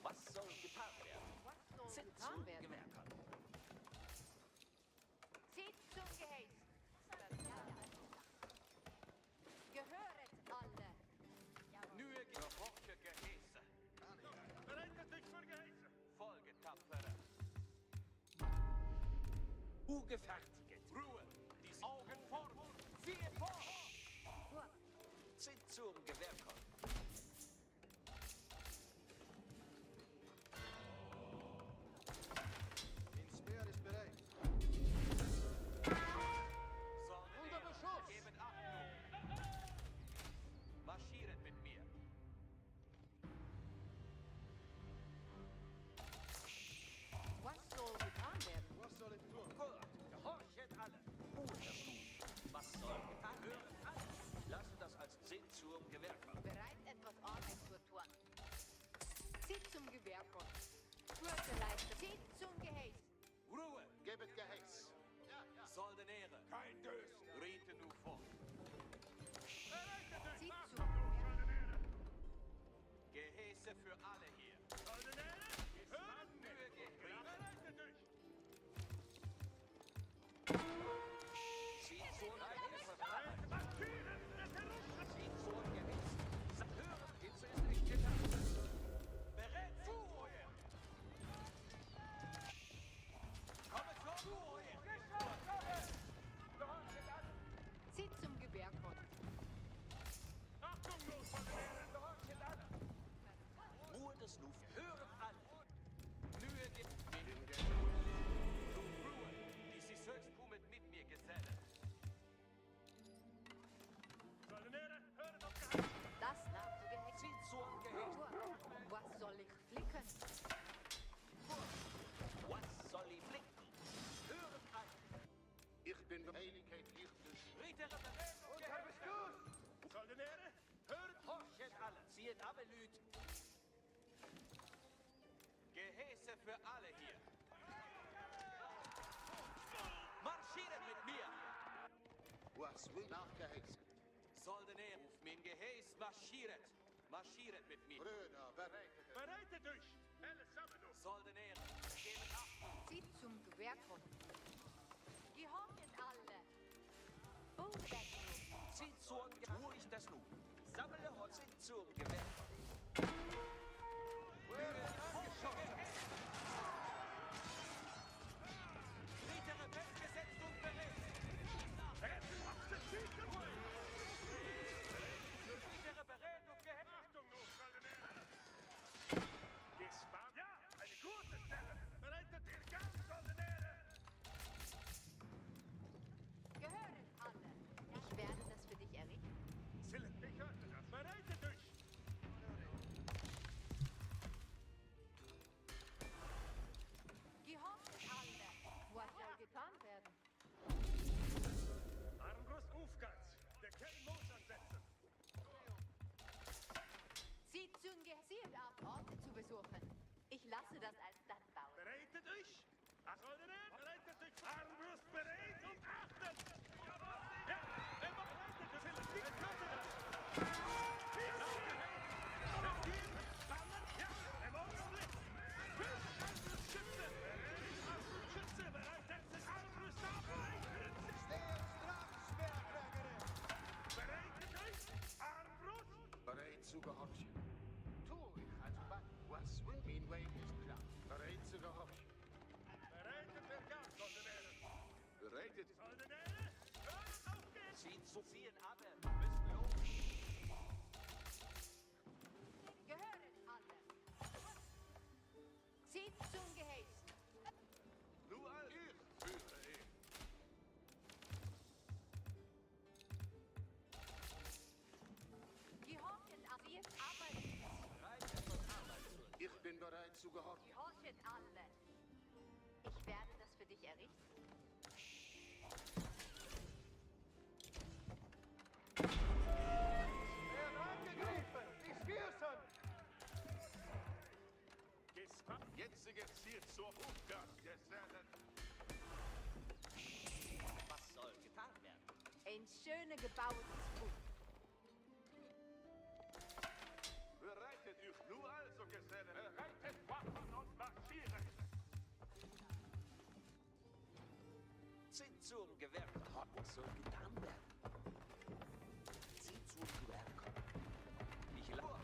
Was soll getan werden? Was soll Sind getan zu werden? Gewerkern. Zieht zum Geheiß. Gehöret alle. Nüe Geworke Gehäse. Bereitet euch für Geheiße. Folge tapfere. Ungefertigt. Ruhe. Die Augen vor. Siehe vor. Sind zum Gewerkern. Den Speer ist bereit. Unter Beschuss. Gebt Achtung. Marschiert mit mir. Was soll getan werden? Was soll ich tun? Gut. Gehorchet alle. Was soll getan werden? Lasst das als Sinn zum Gewerkern. Bereit, etwas Arbeit zu tun. Zieht zum Gewerk. Gute Leiter. Zieht zum Geheiß. Ruhe. Gebet Geheiß. Soldenäre. Kein Dös. Rete nu vor. Bereitet euch. Zieht Achtung, zum nun, Gewerk. Soldatäre. Gehäse für alle hier. Soldatäre, hören Nüe nicht. Gehäse. Bereitet euch. Zieht vor Gehäse. Bereit, markieren. Das Herumschreiten. Zieht vor Gehäse. Hören, Hitze ist nicht getan. Berät vorher. Komme vorher. Zieht zum Gewerk. Achtung, nun, Soldatäre. Ruhe des Luft. Hören alle. Nüe Gehäse. Ruhe. Die sich höchst mit mir gesellen. Soldatäre, hören auf Geheiße. Das nach zu Geheiß. Zieht zum Gehäse. Was soll ich flicken? Was soll ich blicken? Hören alle. Ich bin der Heiligkeit hier. Ritere Bewegung. Soldatäre, hören. Horchet alle. Zieht alle Lüt. Gehäse für alle hier. Marschieren mit mir. Was will nach Geheiß? Soldatäre, mein Gehäß marschiert. Marschiert mit mir. Brüder, bereitet euch. Bereitet euch. Alles zusammen, nun. Soldatäre, geben Achtung. Zieht zum Gewerk. Gehorchet alle. Umsetzung. Zieht zur ruhig das Nu. Sammle Holz zum Gewehr. Ritere festgesetzt und bereit. Ritere bereit und gehemmt. Achtung, nun, Soldatäre. Gespannt. Ja, eine gute Stelle. Bereitet ihr ganz, Soldatäre. Gehöret alle. Ich werde das für dich errichten. Philipp, ich hörte das. Bereitet euch. Gehorchet alle. Was soll getan werden? Armbrust Ufgans. Der Kerl muss ansetzen. Zieht zum Geheiß ab, Orte zu besuchen. Ich lasse das als dann bauen. Bereitet euch. Soldatäre, bereitet euch. Armbrust bereit und achten. Ja, immer bereitet euch. Philipp, ich hörte das. Hier ist der Geheiß. Ballern. Ja, im Augenblick. Schütze. Bereit, Schütze. Bereit, setzen. Armbrust ab. Bereitet euch. Armbrust. Bereit zu gehorchen. Tu ich alsbald. Was will mein Weg ist klar. Bereit zu gehorchen. Bereitet der Gas, Soldatäre. Bereitet. Soldatäre, hört auf geht's. Zieht zu vielen alle. Müssen los. Gehöret alle. Zieht zum Geheiß. Nur all ich führe ihn. Gehorchet alle. Zieht aber. Bereit, etwas Arbeit zu. Ich bin bereit zu gehorchen. Gehorchet alle. Ich werde das für dich errichten. Gespannt. Jetzige Ziel zur Hofgastgesellen. Was soll getan werden? Ein schöner gebautes Buch. Bereitet euch nur also, Gesellen. Bereitet zum Gewerk. Was soll getan werden? Zieh zum Gewerk. Ich lauere.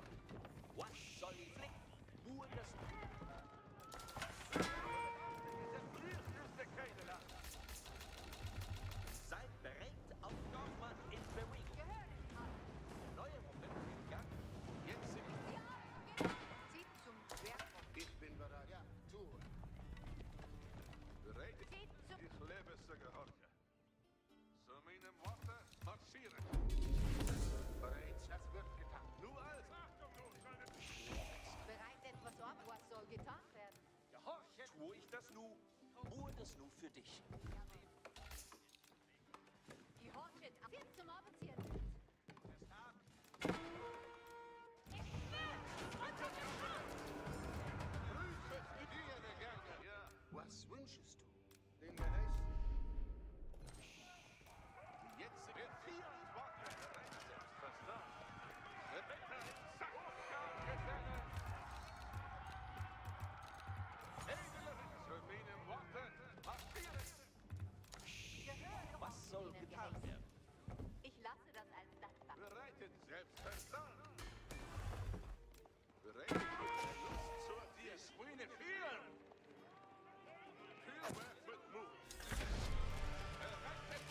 Was soll ich flicken? Nur das... Seid bereit, auf Dorfmann in Bewegung. Neue Moment im Gang. Jetzt sind Zieht zum Schwerpunkt. ich bin bereit. Ja, tue. Bereit? Zieht zum... Ich lebe zu gehorchen. Zu meinem Worte marschieren. Bereit, das wird getan. Nur als Achtung, nun, Bereit etwas ab. Was soll getan werden? Gehorche, tue ich das nu? Nur das nu für dich. Gehorchet. Zieht zum Offizier. Prüfe dir der Gärtner. Ja. Was wünschest du? Den Geheiß? jetzt sind wir 4 Worte. Selbstverstanden. Rebecca in Sackgefälle. Edle zu meinem Worte marschieren. Was soll getan werden? Ich lasse das als Landtag. Bereitet selbstverstanden. Bereitet Lust zur dir Schweine vielen. Fürwerk mit Mut. Bereitet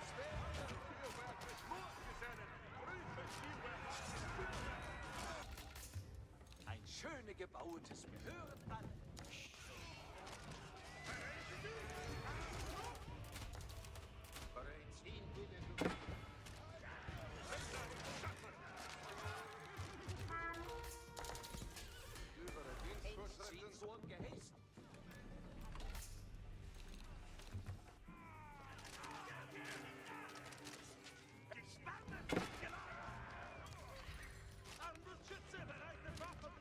schwere Fürwerk mit Mut gesellen. Prüfe Fürwerk. Ein schöne gebautes gehören alle. Bereit, ziehen bitte du. Über den Zieh Dienstvorschriften zum Gehäß. Armbrustschütze, bereite Waffen!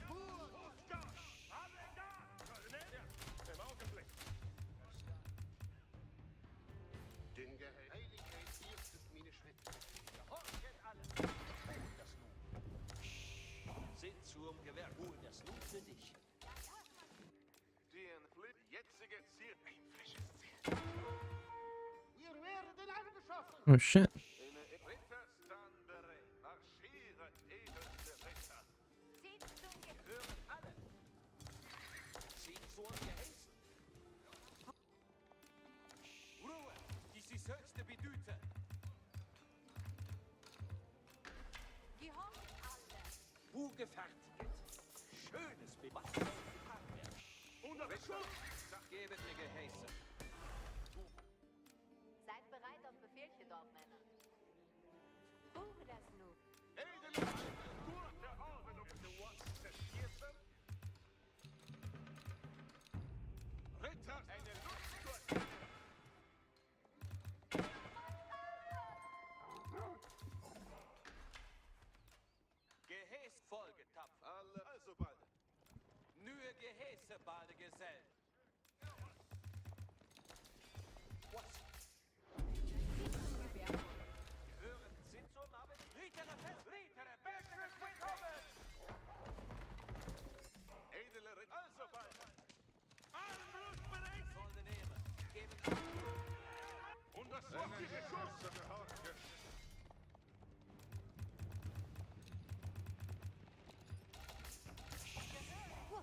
Hofgar! Alle da! Colonel? Ja, im Augenblick. Den Geheiß. Heiligkeit, ihr tut meine Schritte. Gehorchet alle. Hol das nun. Sind zum Gewerk. Hol das nun für dich. den jetzige Ziel. Ein frisches Ziel. Wir werden angeschossen. Oh shit. Ritter stand bereit. Marschieren, edelste Ritter. Zieht zum Ge Hören alle. Zieh zum Gehäß. Ruhe. Dies ist höchste Bedüte. Gehorchet alle. Gefertigt. Schönes Bild. Was soll getan werden? Unter Beschuss! Gebet mir Gehäße. Seid bereit auf Befehlchen, Dorfmänner. Buche das nu. Edele Ritter, gute Orden und du hast zerstierten. Ritter, eine Lust zur Gehäß vollgetapft. alle. Also bald. Nühe Gehäße, balde Gesell. Was? Hören Sie zum Abend? Rietere Fest, Rietere, Bergstück willkommen! Edele Ritter, also bald. Armbrust bereit! Sollte nehmen. Geben ab. Und das sorgliche Schuss zu gehorchen.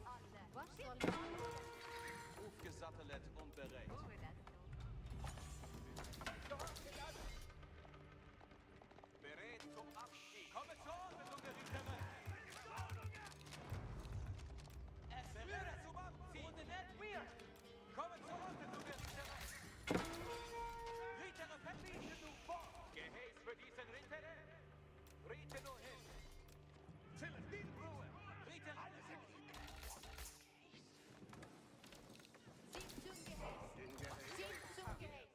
Alle. Was soll getan werden? Aufgesattelt und bereit. Buche das nu. Bereit zum Abstieg. Komme zur Ordnung, der Rietere! Bereit zum Abziehen! Und den wir! Komme zur Ordnung, der Rietere! Rietere, verbiete du fort! Gehäß für diesen Rietere! Riete nur hin! Celestin, Ruhe! Rietere, alles Zieht zum Gehäß. Den Geheiß. Zieht zum Gehäß.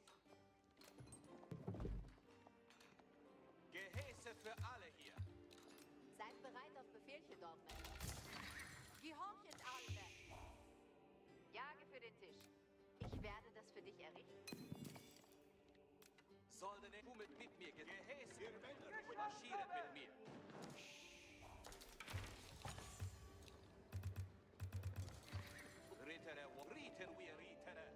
Gehäße für alle hier! Seid bereit auf Befehlchen, Dorfmänner. Gehorchet alle. Jage für den Tisch. Ich werde das für dich errichten. Sollte nicht mit mir Gehäß marschieren mit mir! Ritere, Ritere, wir Ritere!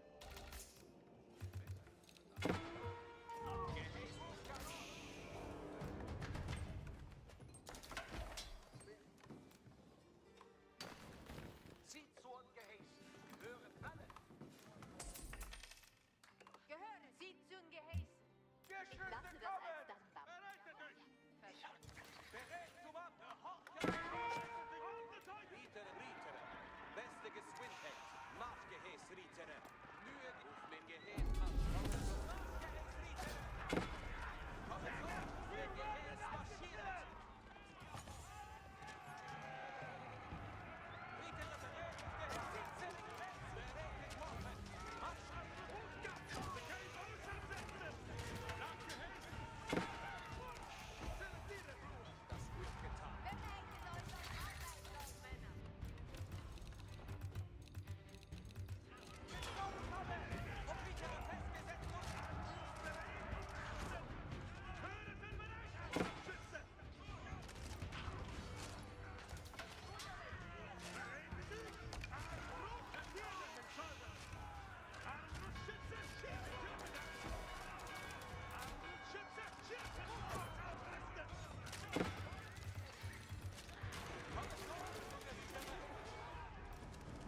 lasse das als das Wappen. Bereitet euch! Bereit zum Abmarsch! Ritere, Ritere, beste Geschwindigkeit, Marschgehäß, Ritere, Mühe, Uflin, Gehäß, Marschgehäß, Ritere! Kommen so, der Gehäß marschiert! Ritere, bereit, Gehäß, Ritere, bereit, getroffen, Marsch! Das wird getan. Bereitet euch auf Arbeit, Dorfmänner.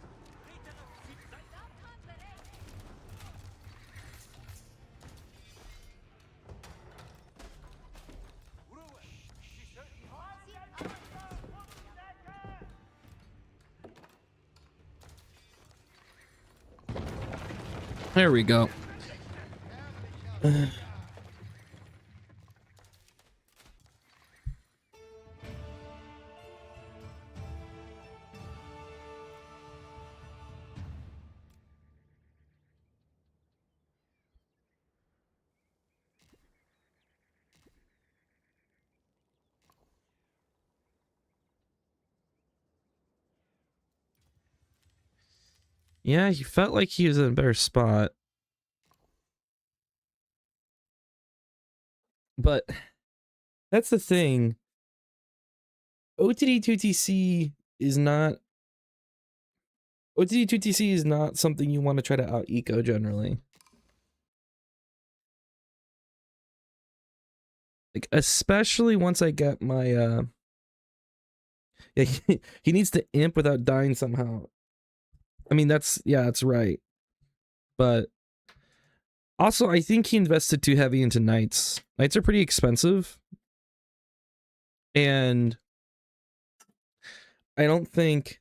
Auf Ritere festgesetzt und Dorfmann bereit. Ruhe! Sie sollten There we go. Yeah, he felt like he was in a better spot. But that's the thing. OTD2TC is not OTD2TC is not something you want to try to out eco generally. Like especially once I get my yeah, he needs to imp without dying somehow. I mean that's right. But also I think he invested too heavy into knights. Knights are pretty expensive. And I don't think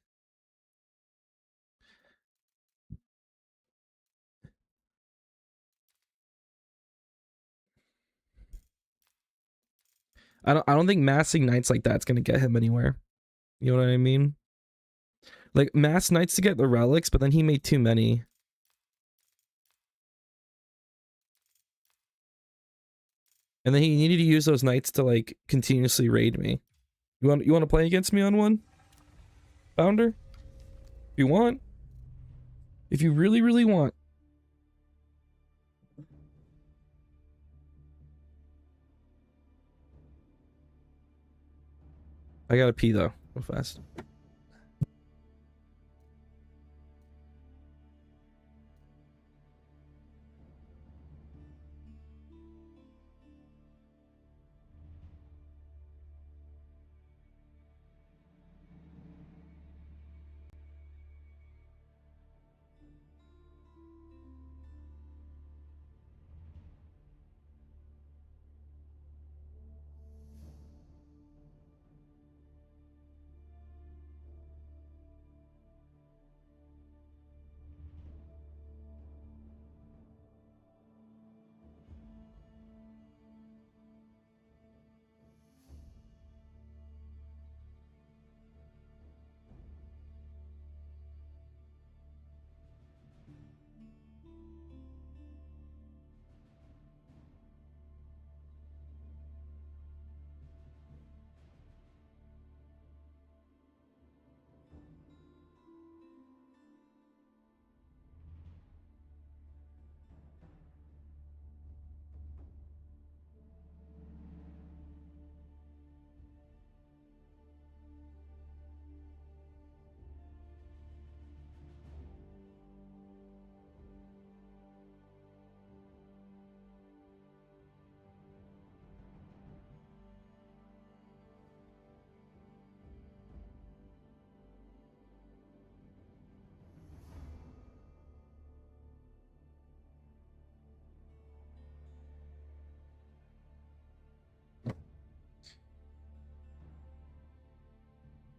I don't think massing knights like that's gonna get him anywhere. You know what I mean? Like mass knights to get the relics, but then he made too many. And then he needed to use those knights to like continuously raid me. You want to play against me on one? Founder? If you want. If you really, really want. I gotta pee though, real fast.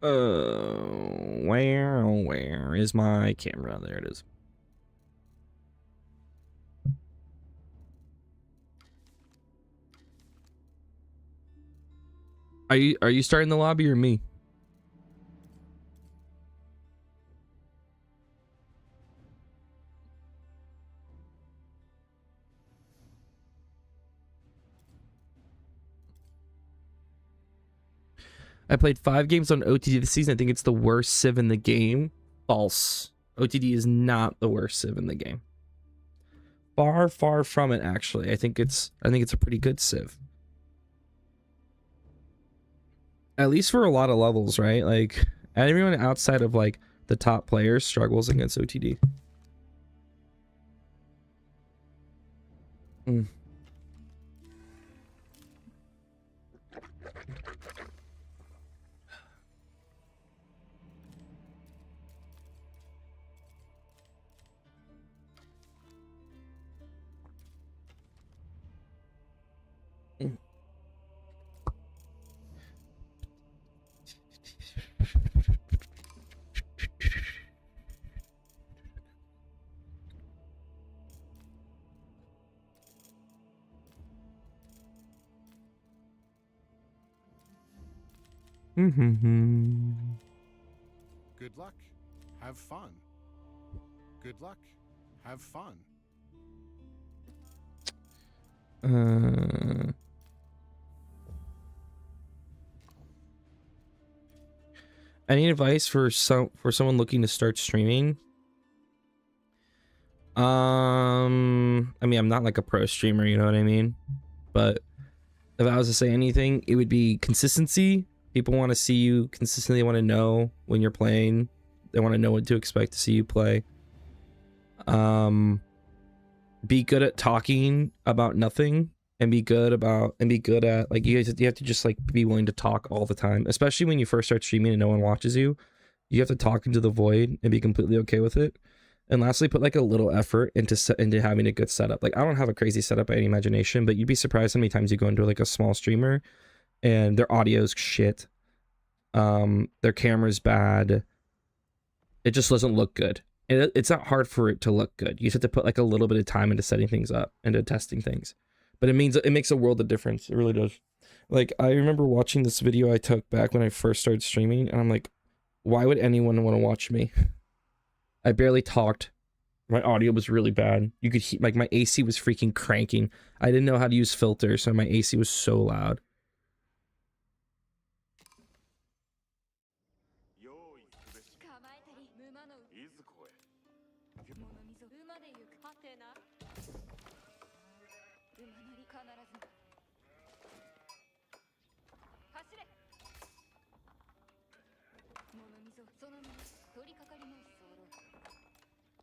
Where is my camera? There it is. Are you starting the lobby or me? I played 5 games on OTD this season. I think it's the worst Civ in the game. False. OTD is not the worst Civ in the game. Far, far from it, actually. I think it's a pretty good Civ. At least for a lot of levels, right? Like, everyone outside of, like, the top players struggles against OTD. Mm. Mm-hmm. Good luck. Have fun. Good luck. Have fun. Any advice for someone looking to start streaming? I mean, I'm not like a pro streamer, you know what I mean? But if I was to say anything, it would be consistency. People want to see you consistently, want to know when you're playing. They want to know what to expect to see you play. Be good at talking about nothing, and be good at, like, you have to just like be willing to talk all the time, especially when you first start streaming and no one watches you. You have to talk into the void and be completely okay with it. And lastly, put like a little effort into having a good setup. Like, I don't have a crazy setup by any imagination, but you'd be surprised how many times you go into like a small streamer and their audio's shit. Their camera's bad. It just doesn't look good. And it's not hard for it to look good. You just have to put like a little bit of time into setting things up, into testing things. But it makes a world of difference. It really does. Like, I remember watching this video I took back when I first started streaming, and I'm like, why would anyone want to watch me? I barely talked. My audio was really bad. You could hear, like, my AC was freaking cranking. I didn't know how to use filters, so my AC was so loud. 用意すべし構えたり馬のいずこへ物溝馬で行くはてな馬乗り必ず走れ物溝そのまま取りかかりの居候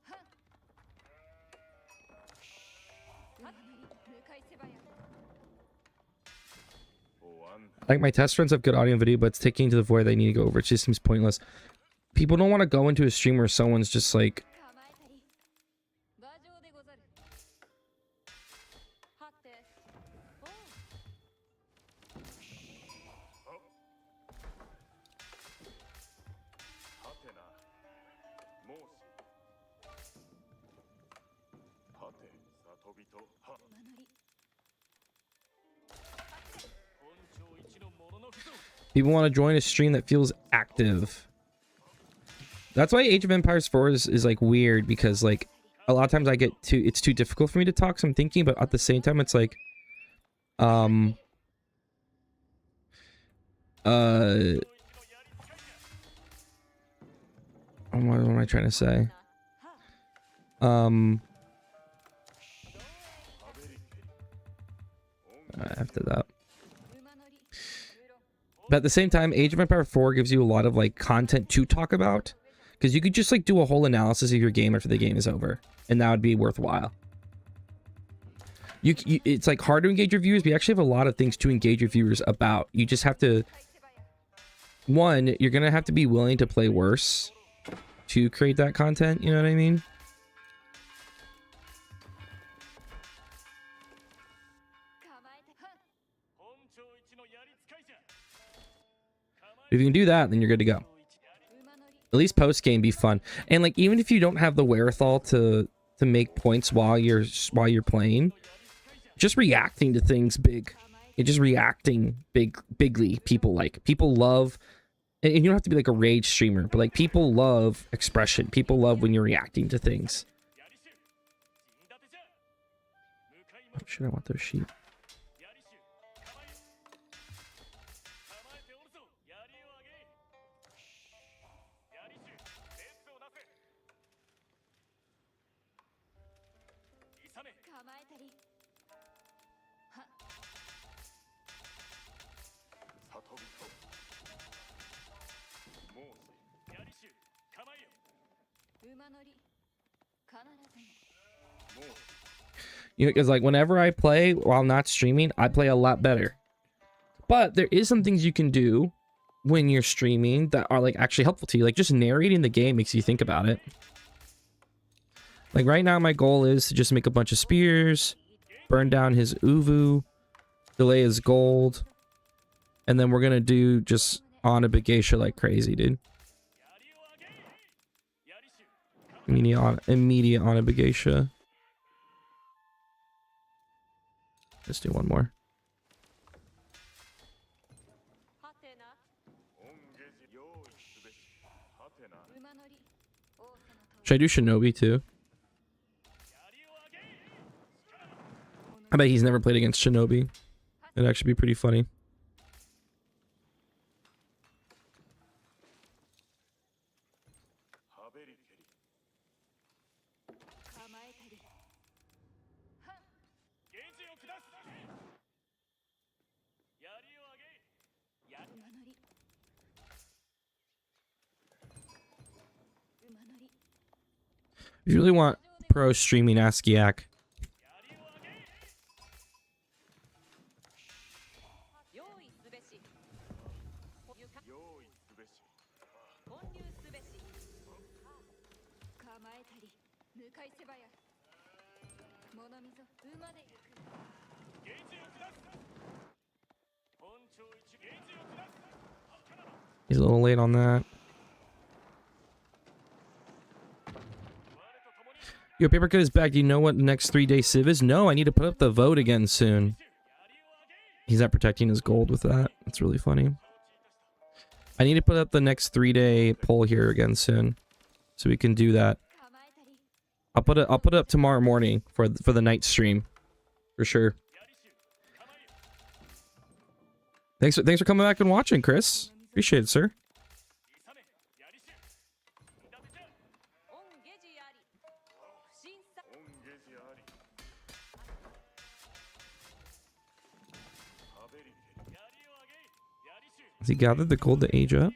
はっ馬乗り向かいせばや Like, my test runs have good audio and video, but it's taking to the void they need to go over. It just seems pointless. People don't want to go into a stream where someone's just like, 構えたり馬上でござるはっておうはてな申しはて里人は馬乗り people want to join a stream that feels active. That's why Age of Empires 4 is like weird, because like a lot of times it's too difficult for me to talk, so I'm thinking, but at the same time it's like what am I trying to say? After that. But at the same time, Age of Empires 4 gives you a lot of like content to talk about, because you could just like do a whole analysis of your game after the game is over, and that would be worthwhile. It's like hard to engage your viewers, but you actually have a lot of things to engage your viewers about. You just have to, one, you're gonna have to be willing to play worse to create that content, you know what I mean? If you can do that, then you're good to go. At least post game be fun. And like even if you don't have the wherewithal to make points while you're playing, just reacting to things big. You're just reacting bigly. People love, and you don't have to be like a rage streamer, but like people love expression. People love when you're reacting to things. Oh shit, I want those sheep. You know, because like whenever I play while not streaming, I play a lot better. But there is some things you can do when you're streaming that are like actually helpful to you. Like just narrating the game makes you think about it. Like right now, my goal is to just make a bunch of spears, burn down his Uvu, delay his gold, and then we're gonna do just Onibigeisha like crazy, dude. Immediate Onibigeisha. Let's do one more. Should I do Shinobi too? I bet he's never played against Shinobi. It'd actually be pretty funny. If you really want pro streaming, ask Yak. He's a little late on that. Yo, Paper Cut is back. Do you know what the next 3-day civ is? No, I need to put up the vote again soon. He's not protecting his gold with that. That's really funny. I need to put up the next 3-day poll here again soon, so we can do that. I'll put it up tomorrow morning for the night stream, for sure. Thanks for coming back and watching, Chris. Appreciate it, sir. Has he gathered the gold to age up?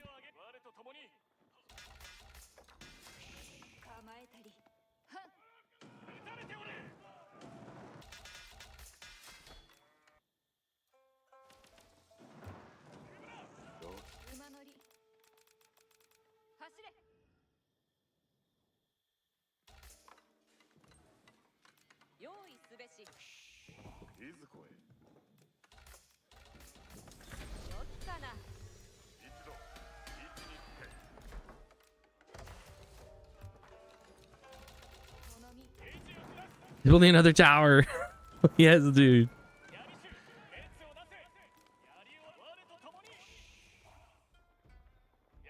He's building another tower. Yes, dude.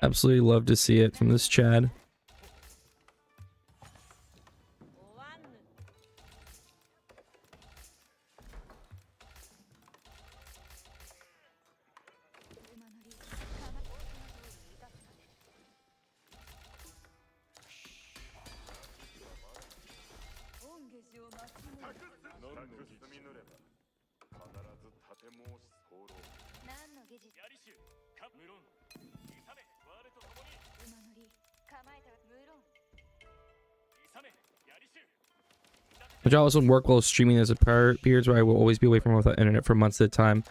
Absolutely love to see it from this Chad. Which I also work while streaming as a periods where I will always be away from without internet for months at a time.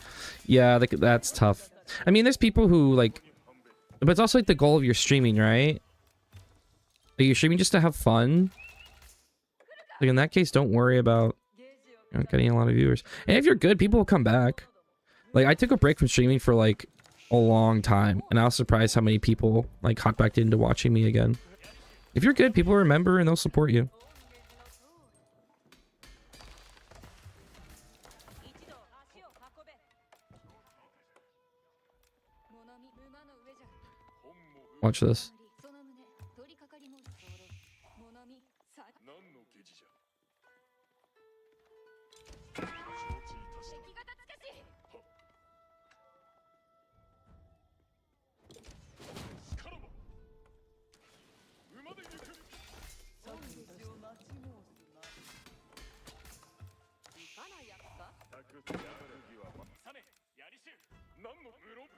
Yeah, that's tough. I mean, there's people who like, but it's also like the goal of your streaming, right? Like you're streaming just to have fun. Like in that case, don't worry about getting a lot of viewers. And if you're good, people will come back. Like I took a break from streaming for like a long time, and I was surprised how many people like hop back into watching me again. If you're good, people remember and they'll support you. Watch this. 何の下地じゃ。承知いたした。しからば。馬で行く。サネ、やりしゅう。何の無論。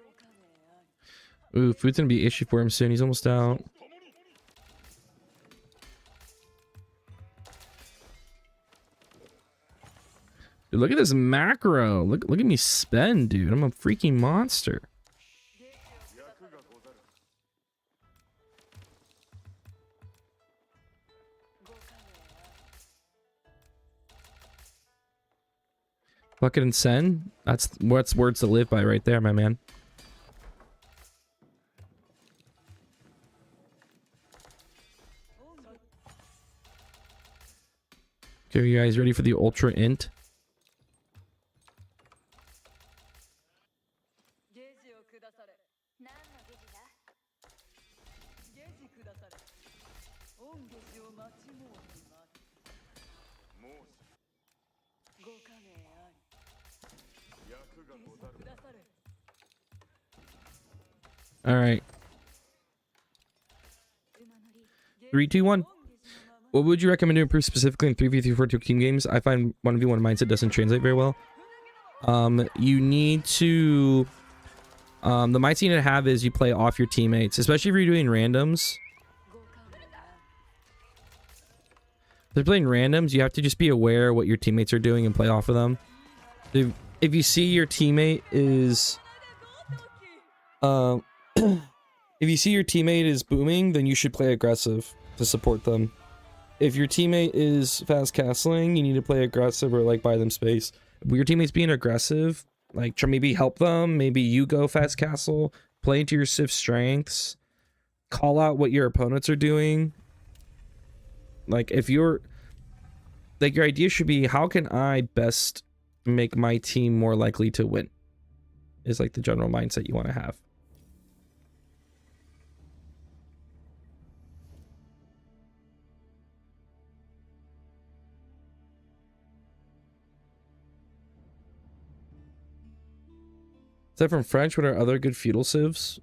Ooh, food's gonna be an issue for him soon. He's almost out. Dude, look at this macro. Look at me spend, dude. I'm a freaking monster. Bucket and send. That's what's words to live by right there, my man. Okay, you guys ready for the ultra int? All right. 3, 2, 1. What would you recommend to improve specifically in 3v342 team games? I find 1v1 mindset doesn't translate very well. You need to... the mindset you need to have is you play off your teammates, especially if you're doing randoms. If they're playing randoms, you have to just be aware what your teammates are doing and play off of them. If you see your teammate is... if you see your teammate is booming, then you should play aggressive to support them. If your teammate is fast castling, you need to play aggressive or like buy them space. If your teammate's being aggressive, like try maybe help them, maybe you go fast castle, play into your Sif strengths, call out what your opponents are doing. Like if you're like your idea should be how can I best make my team more likely to win? Is like the general mindset you want to have. Aside from French, what are other good feudal civs?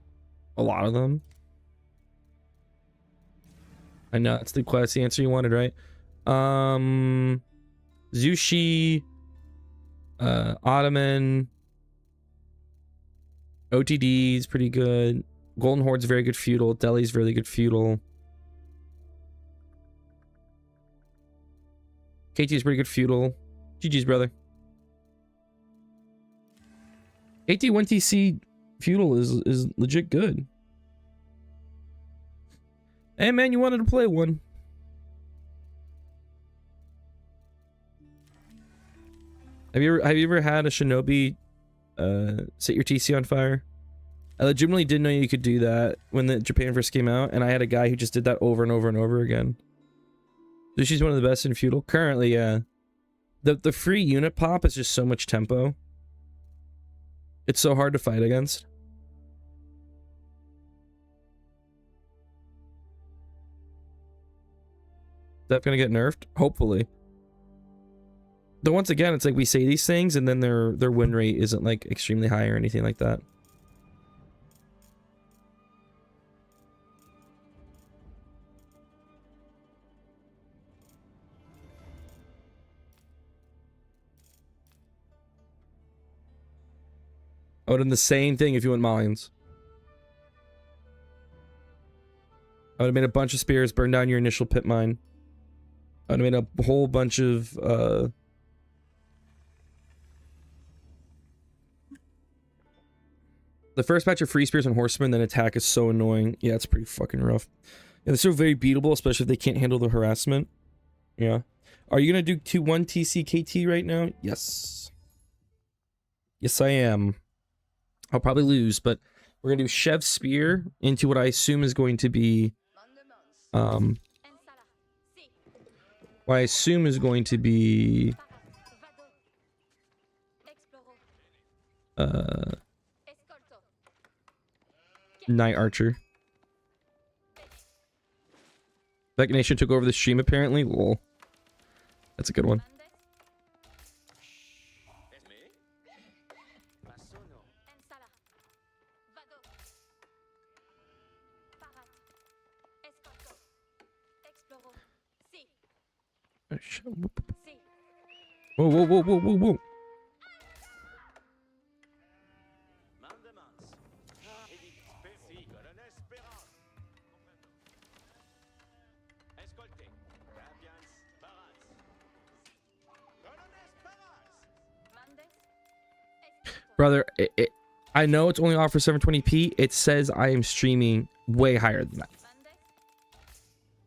A lot of them. I know that's the answer you wanted, right? Zushi, Ottoman, OTD is pretty good. Golden Horde's very good feudal. Delhi's really good feudal. KT is pretty good feudal. GG's, brother. KT1TC feudal is legit good. Hey man, you wanted to play one. Have you ever had a shinobi set your TC on fire? I legitimately didn't know you could do that when the Japan first came out, and I had a guy who just did that over and over and over again. So she's one of the best in feudal currently. Yeah, the free unit pop is just so much tempo. It's so hard to fight against. Is that gonna get nerfed? Hopefully. Though once again, it's like we say these things and then their win rate isn't like extremely high or anything like that. I would have done the same thing if you went Malians. I would have made a bunch of spears, burned down your initial pit mine. I would have made a whole bunch of the first batch of free spears and horsemen, then attack is so annoying. Yeah, it's pretty fucking rough. Yeah, they're so very beatable, especially if they can't handle the harassment. Yeah. Are you gonna do 2-1 TCKT right now? Yes. Yes, I am. I'll probably lose, but We're gonna do Chef Spear into what I assume is going to be Ensala. Si. what I assume is going to be Vado. Exploro. Escolto. Night Archer. Beck Nation took over the stream apparently. Lol. That's a good one. Mandes. Pasono. Ensala. Vado. Parat. Escolto. Exploro. Si. Si. Whoa, whoa, whoa, whoa, whoa, whoa. Mandemans. Edit. Spesi. Colonel Speran. Escolte. Capians. Paras. Colonel Paras. Mandes. Escolto. Brother, I know it's only off for 720p. It says I am streaming way higher than that.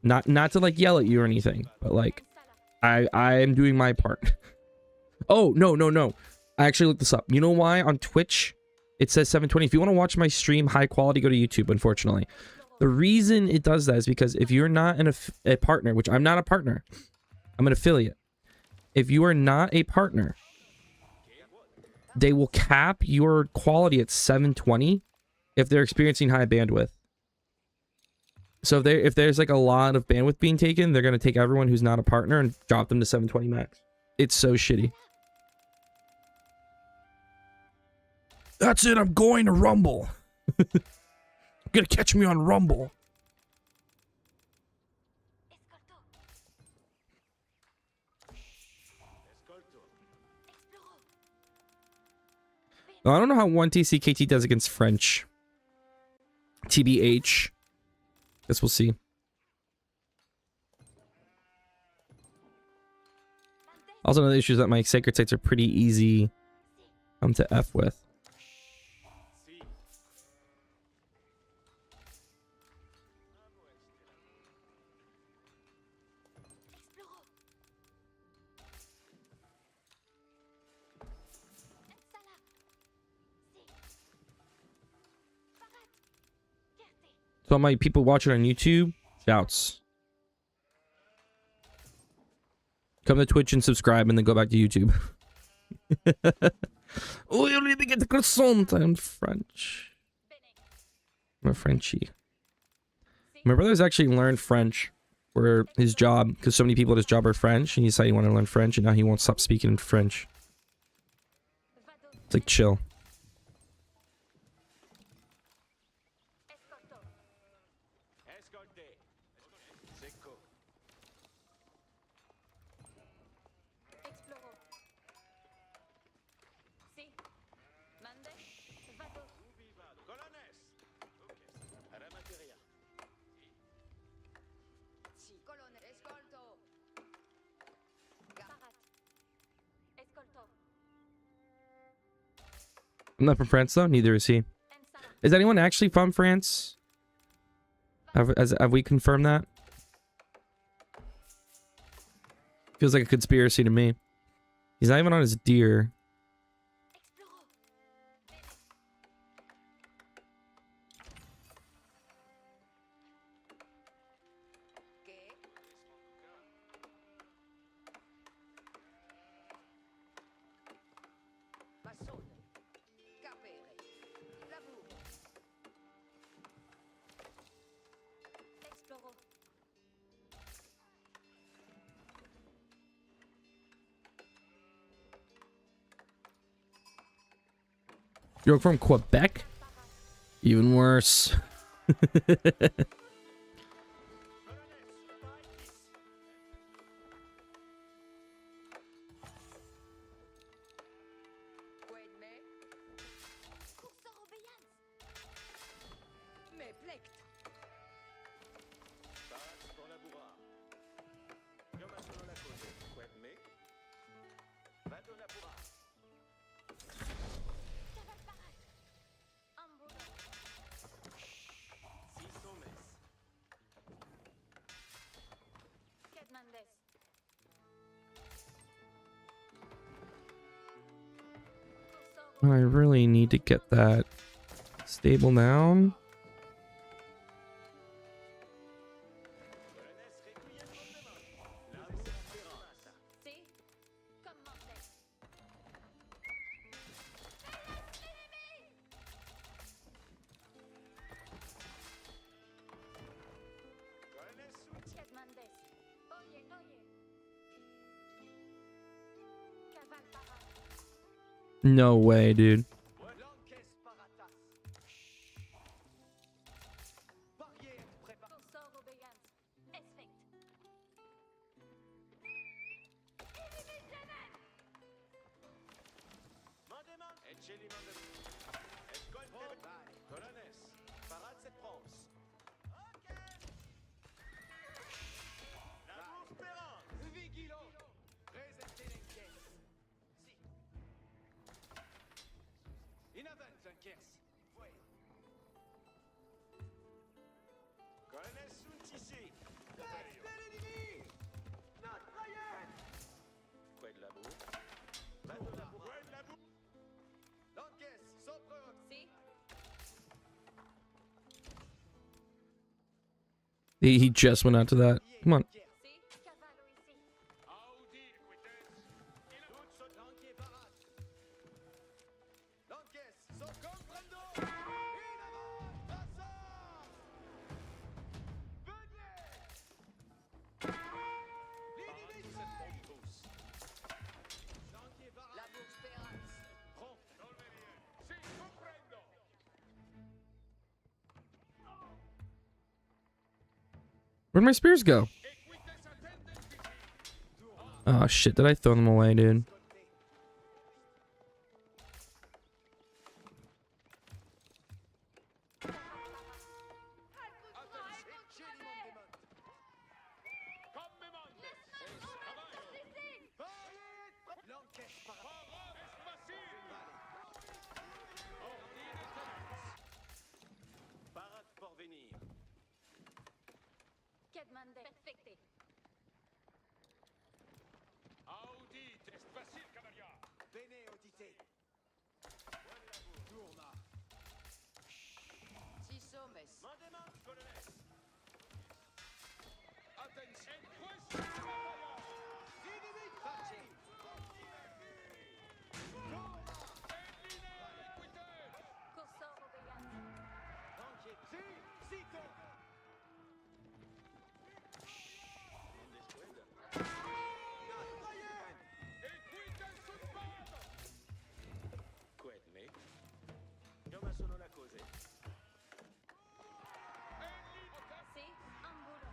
Mandes. Not to like yell at you or anything, but like Ensala. I am doing my part. Oh, no. I actually looked this up. You know why on Twitch it says 720? If you want to watch my stream high quality, go to YouTube, unfortunately. The reason it does that is because if you're not a partner, which I'm not a partner, I'm an affiliate. If you are not a partner, they will cap your quality at 720 if they're experiencing high bandwidth. So if there's like a lot of bandwidth being taken, they're going to take everyone who's not a partner and drop them to 720 max. It's so shitty. That's it. I'm going to Rumble. You're going to catch me on Rumble. Escolto. Escolto. Exploro. Now, I don't know how 1TCKT does against French. TBH. Guess we'll see. Mandes. Also, another issue is that my sacred sites are pretty easy to F with. Si. Exploro. Ensala. Si. Parat. Gerte. So, my people watching on YouTube, shouts. Come to Twitch and subscribe and then go back to YouTube. Oh, you need to get the croissant. I'm French. Bene. I'm a Frenchie. My brother's actually learned French for his job because so many people at his job are French, and he decided he wanted to learn French, and now he won't stop speaking in French. Vado. It's like chill. Escolto. Escolte. Secco. Exploro. Si. Mandes. Vado. Ubi vado. Colones. Ok. Remateria. Si. Colonne. Escolto. Parat. Escolto. I'm not from France though. Neither is he. Ensala. Is anyone actually from France? Have we confirmed that? Feels like a conspiracy to me. He's not even on his deer. Exploro. Bene. Que? Massone. Capere. Lavoro. Exploro. You're from Quebec? Even worse. Quedme. Cursor obéissance. Me plect. Paras pour labourar. Comme un selon la cause. Quet me. Vado labourar. Caval parat. Ambula. Si somes. Qued Mandes. I really need to get that Stable down. See? Commandez. Commandez. Oye, oye. Cavale parade. No way, dude. Lanques paratas. Barrière préparée. Cursor obéance. Esfect. Mandement. Eceli mandement. Escolte. Colones. Parade cette France. La bourse Perrance. Vigilo. Présentez les caisses. Si. In avance un caisse. Ouais. Colones sunt ici. L'ennemi. Notre Ryan. Quoi de la bourse? Bateau la bourse. Quoi de la bourse? L'encaisse. Sopre. See? He just went out to that. Come on. See? Cavallo ici. Audi, quittance. Il a Toutes sont lanquier parade. L'encaisse. Son comprendo. In avant. Passage. Venez. L'inimité. Lanquier parade. La bourse Perrance. Prompt. Si, comprendo. Where'd my spears go? Equites attendent vici. Oh shit, did I throw them away, dude? Comme me mandes. L'encaisse parade. Parade est facile. Ordine tenance. Parade pour venir. Kedmandez. Perfecte. Audit est facile, cavalier. Bene audite. Tourna. Si sommes. Mandement. Colonel. Attention, question de bataille. Pace. Elline, quittance. Cursor obéance. Lanquier. Si. Sito. Equites sunt pado. Quid me? Io sono la cose. See? Ambulo.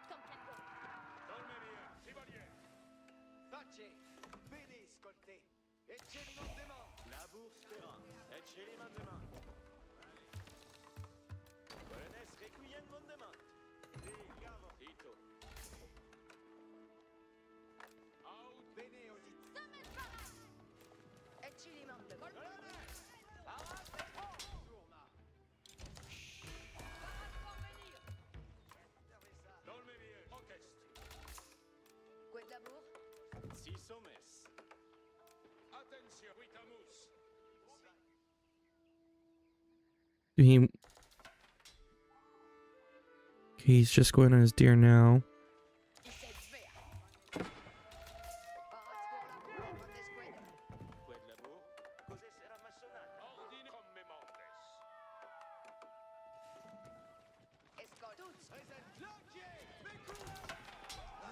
Comprendo. Dorme bien, chevalier. Pace. Bene scolte. E c'è il mandement. La bourse Perrance. E c'è il mandement. Colonel requiem mandement. Brigavo. Ito. Audi. Bene audite. Sommes parade. Et Chilimande. Colonel. Parade. Tourna. Parade pour venir. Dorme bien. Orchestre. Quid d'amour? Si sommes. Attention, quitamus. He... He's just going on his deer now. Il s'est fait. Parade pour la bourre. Esquid. Quid la bourre? Cos'è sera massonata? Ordine comme me mandes. Escort. Toutes. Présente l'enquier. Bécou.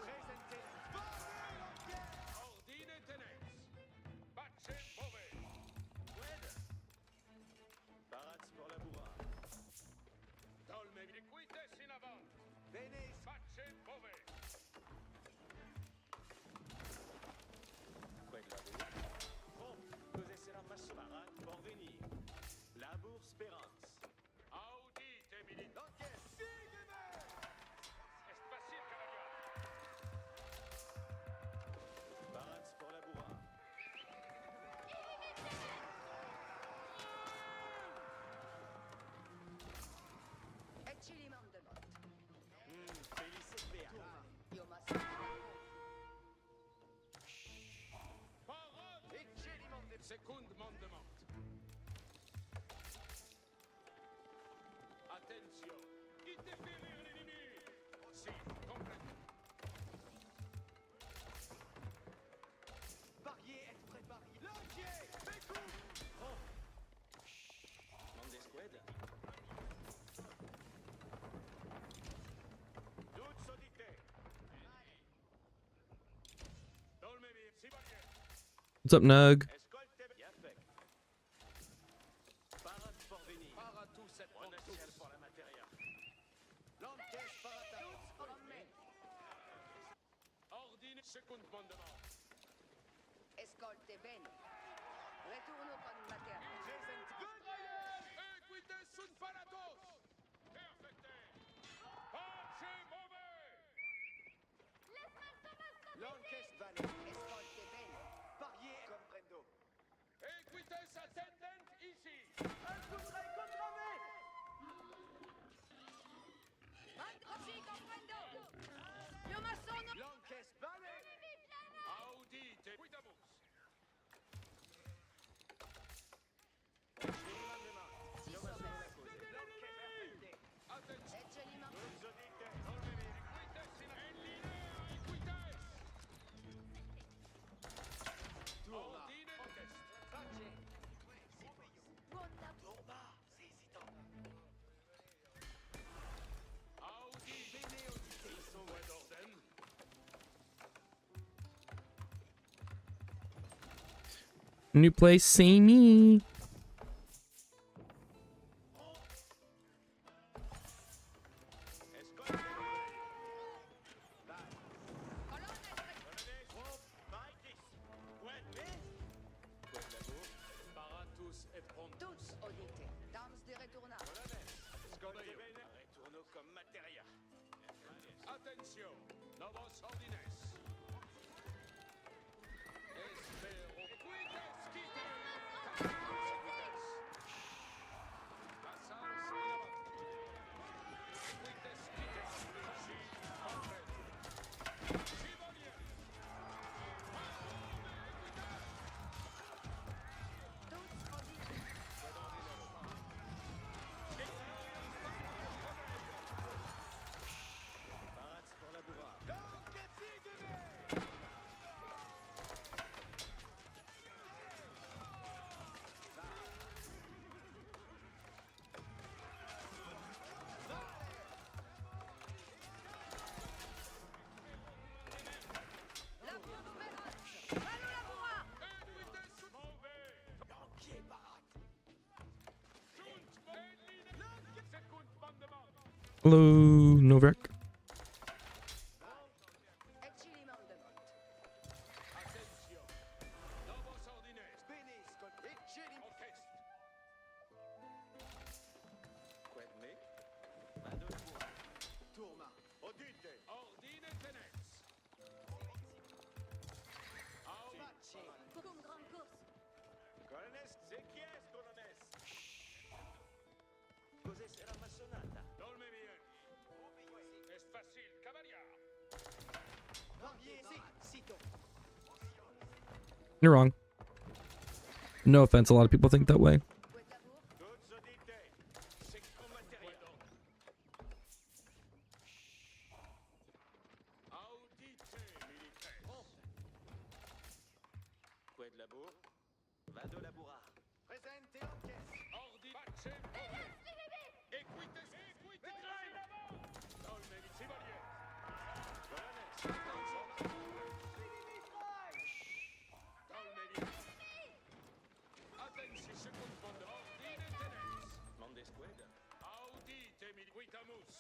Présentez. Ordine tenens. Pace bove. Quid. Parade pour la bourra. Dorme bien. Equites in avant. Bene. Pace bove. Quid la bourre? Prompt. Cos'è sera massonata? Parade pour venir. La bourse Perrance. Audite, milite. L'enquête. Sigue. What's up, Nug? Escolte bien fait. Parade pour venir. Paratus et On Pontus. attire pour la matéria. Lances paratus. Ordine second mandement. Escolte bene. Retorno con materia. Equite sunt paratos. Perfecte. Pace move. Lances vale. Escolte bene. Parier comprendo. Equites attendent ici. Sì, comprendo. Io ma sono... Lances vale. Audite quitamus. Io mi sono la cosa. Lances perfette. Attention. Eccelima. Non so dite. Solvemi. Equites in linea. Equites. Ordine contest. Pace. Buon lavoro. Turba. Sesito. Audite. Bene audite. Ils sont wed orden. New place, same me. Escolte vale. Colonna Colonnes. Hop. Maitis. Quelle. Quelle Paratus et Pontus. Tous audite. Dams de retorna. Colonnes. Escolte bene. Retourno comme matéria. Attention. Novos ordines. Espero. Equites quite. Equites. Passans in avant. Equites quite. Si compret. Chevalier. Tous audite. Parade pour la bourrade. La numérace. Allons la bourra. Equites mauvais. Lanquier parade. Sunt Berlin. Second mandement. Hello, Novak. Eccelima de mot. Attention. Novos ordines. Bene. Escolte. Eccelim. Orchestre. Quelle. Vado la bourrade. Tourma. Audite. Ordine tenes. Pace. Cum grand course. Colonnes. C'est qui est, colonnes? Cos'è sarà massonata? Dolme bien. Es facile, cavalier. Parier. Si. Sito. You're wrong. No offense, a lot of people think that way. Quet labour. Tous audite. C'est comme matéria. Audite militaire. Quoi de la bourre? Vado la bourra. Presente enquête. Ordi pace move. Equites. Equites. Dolme chevalier. Colonnes. Dolme bien. Attention, second mandement. Ordine tenes. Mondes squad. Audite militamus.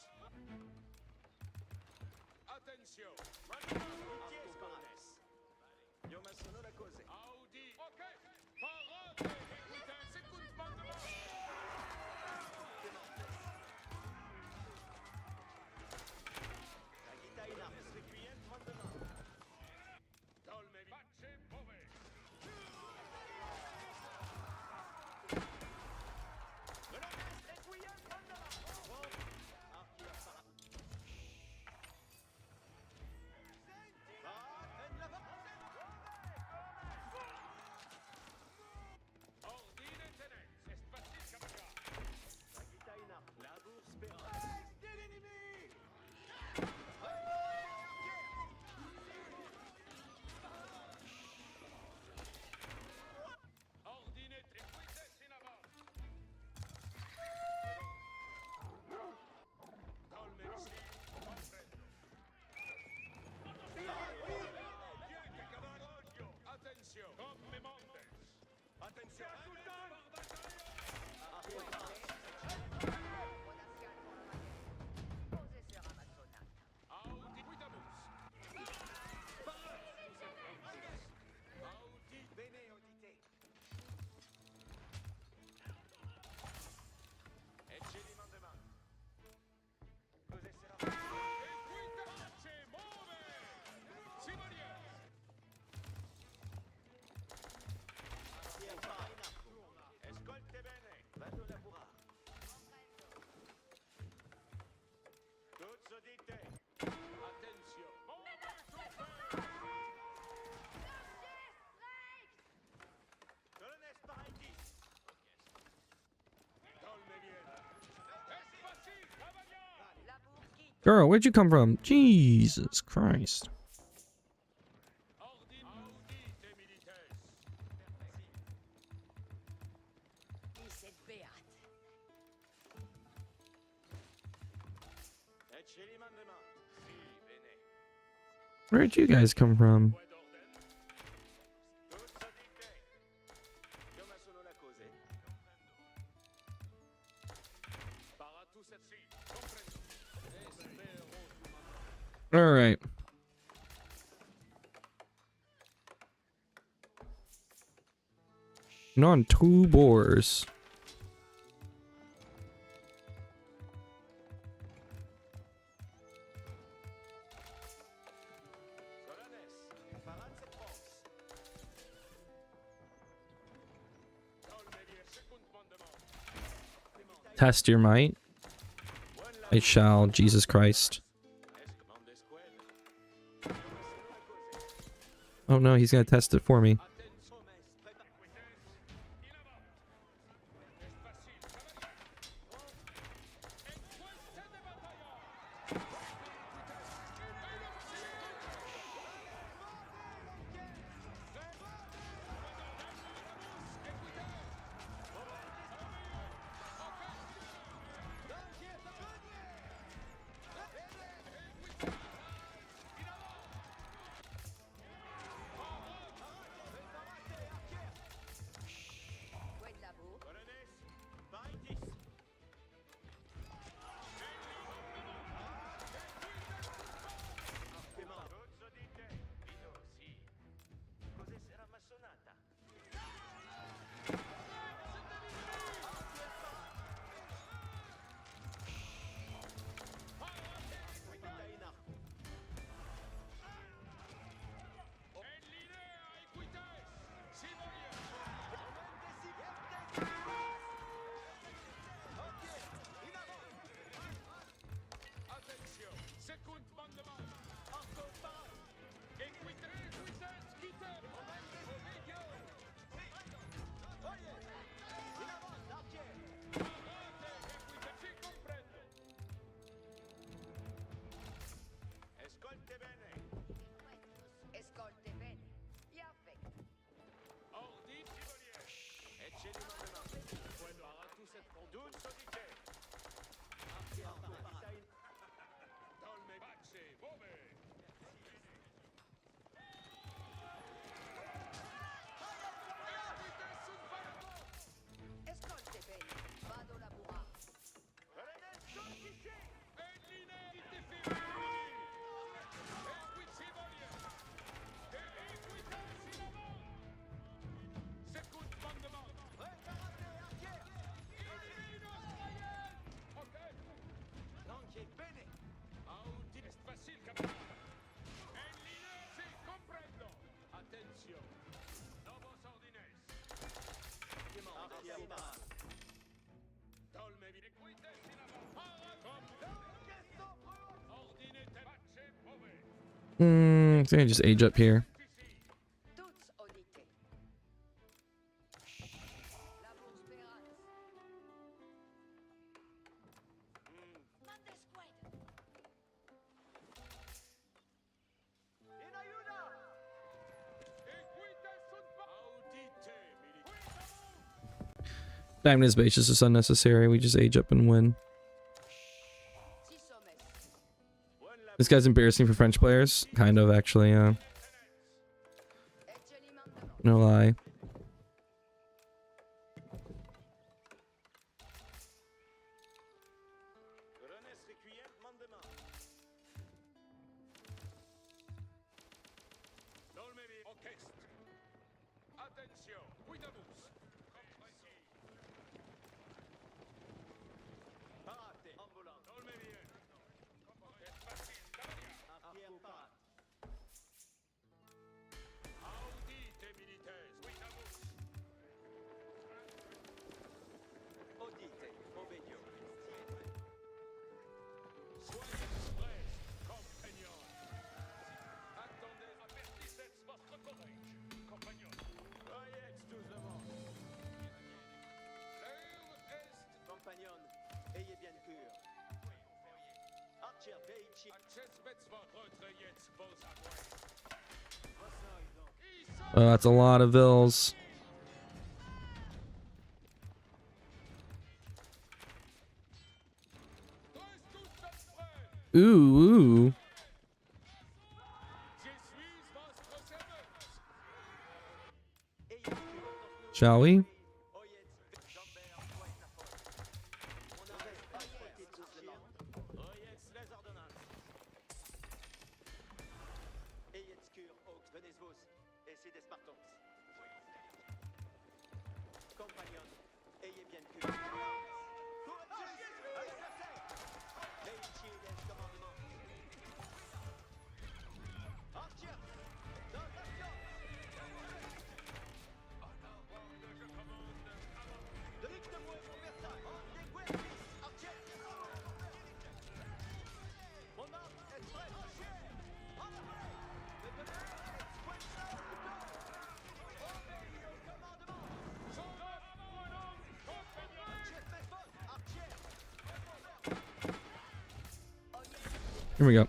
Attention. Qui est, colonnes? Io ma sono la cosa. Audi. Ok. Parade. Equite. Second mandement. La guitare in armes. Requiem mandement. Dolme pace move. Colonnes. Requiem mandement. Bon. Archia para. Parade. En la Girl, where'd you come from? Jesus Christ. Audite milites. Ecceli mandement. Si, bene. Where'd you guys come from? Point d'ordine. Tutto dite. Come sono le cose? Para tous cette si, comprendo. Espero All right. And on 2 boars. Solanes. Parade cette force. Dolmedi second mandement. Test your might. I shall, Jesus Christ. Commande squad. Oh no, he's gonna test it for me. Attention, prépare. Vitesse. In avant. Est facile, cavalier. Et puesta de batalla. Point de labour. Solanes. Paritis. Tutto dite. Vino, si. Cos'è sarà massonata? En linea, equites. Si voglio. Attention, second mandement. Encore pas. Equites, quitte. Omedio. Si comprendo. Ascolte bene. Escolte bene. Perfect. Ordine, chevalier. Ecceli mandement. Para tous cette Tutto dite. Dolme pace, vove. Escolte bene. Vado laburare. En linea, indifferibili. Equiti voglia. Equites in avant. Second mandement. Ok. Lanche bene. Audi est facile, camarade. En linea, si, comprendo. Attention. Novos ordines. Dolme vi equites in avant. Ordine te pace, vove. I'm gonna just age up here. Tous audite. Labour speranza. Mande squad. In aiuto! Equites sunt Audite, militaire. Diamond his base is just unnecessary. We just age up and win. Si sommes. This guy's embarrassing for French players. Kind of, actually, Ecceli mandement. no lie. Corones requiem mandement. Dolme vi orchestre. Attention, cuidamos. Compresi. Parate. Ambulante. Dolme bien. Es facile, cavalier. Arrière pas. Audite milites, cuidamos. Audite. Obedio. Soyez prêts, compagnons. Attendez, avertissez votre courage, compagnons. Voyez doucement. L'heure est... Compagnon, ayez bien cœur. Archer, Veichi. Oh, that's a lot of vills. Ooh. Shall we? Here we go.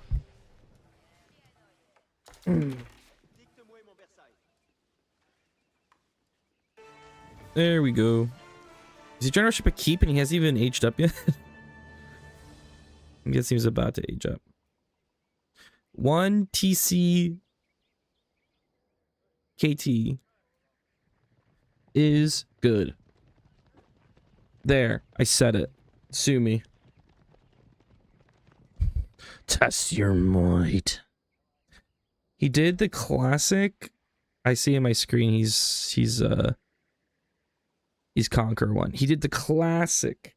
There we go. Is he generalship a keep and he hasn't even aged up yet? I guess he was about to age up. 1 TC KT is good. There, I said it. Sue me. Test your might. He did the classic. I see on my screen he's Conqueror 1. He did the classic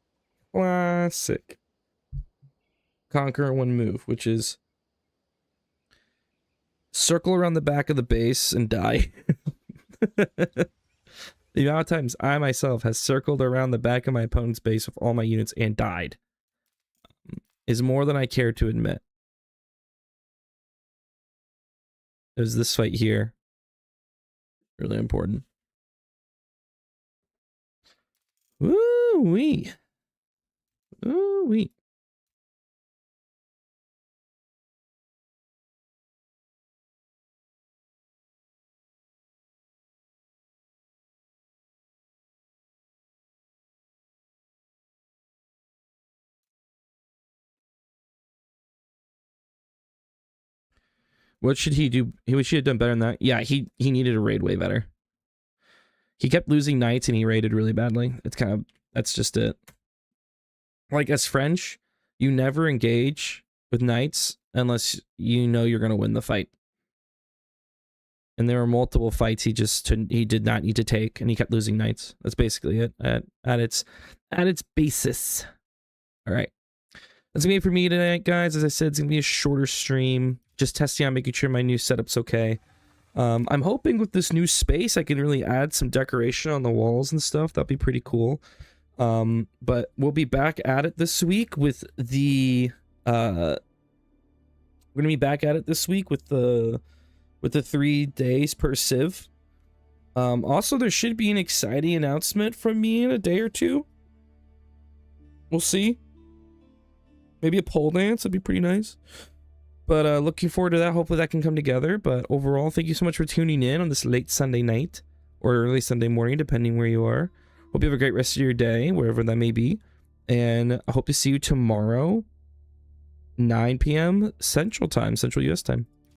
Conqueror 1 move, which is circle around the back of the base and die. The amount of times I myself has circled around the back of my opponent's base with all my units and died is more than I care to admit. There's this fight here. Really important. Woo-wee. Woo-wee. What should he do? He should have done better than that. Yeah, he needed to raid way better. He kept losing knights and he raided really badly. It's kind of, that's just it. Like, as French, you never engage with knights unless you know you're going to win the fight. And there were multiple fights he did not need to take, and he kept losing knights. That's basically it at its basis. All right. That's going to be it for me tonight, guys. As I said, it's going to be a shorter stream. Just testing out, making sure my new setup's okay. I'm hoping with this new space, I can really add some decoration on the walls and stuff. That'd be pretty cool. But we'll be back at it this week with the, we're gonna be back at it this week with the 3 days per civ. Also, there should be an exciting announcement from me in a day or two. We'll see. Maybe a pole dance would be pretty nice. But looking forward to that. Hopefully that can come together. But overall, thank you so much for tuning in on this late Sunday night or early Sunday morning, depending where you are. Hope you have a great rest of your day, wherever that may be. And I hope to see you tomorrow, 9 p.m. Central Time, Central US Time.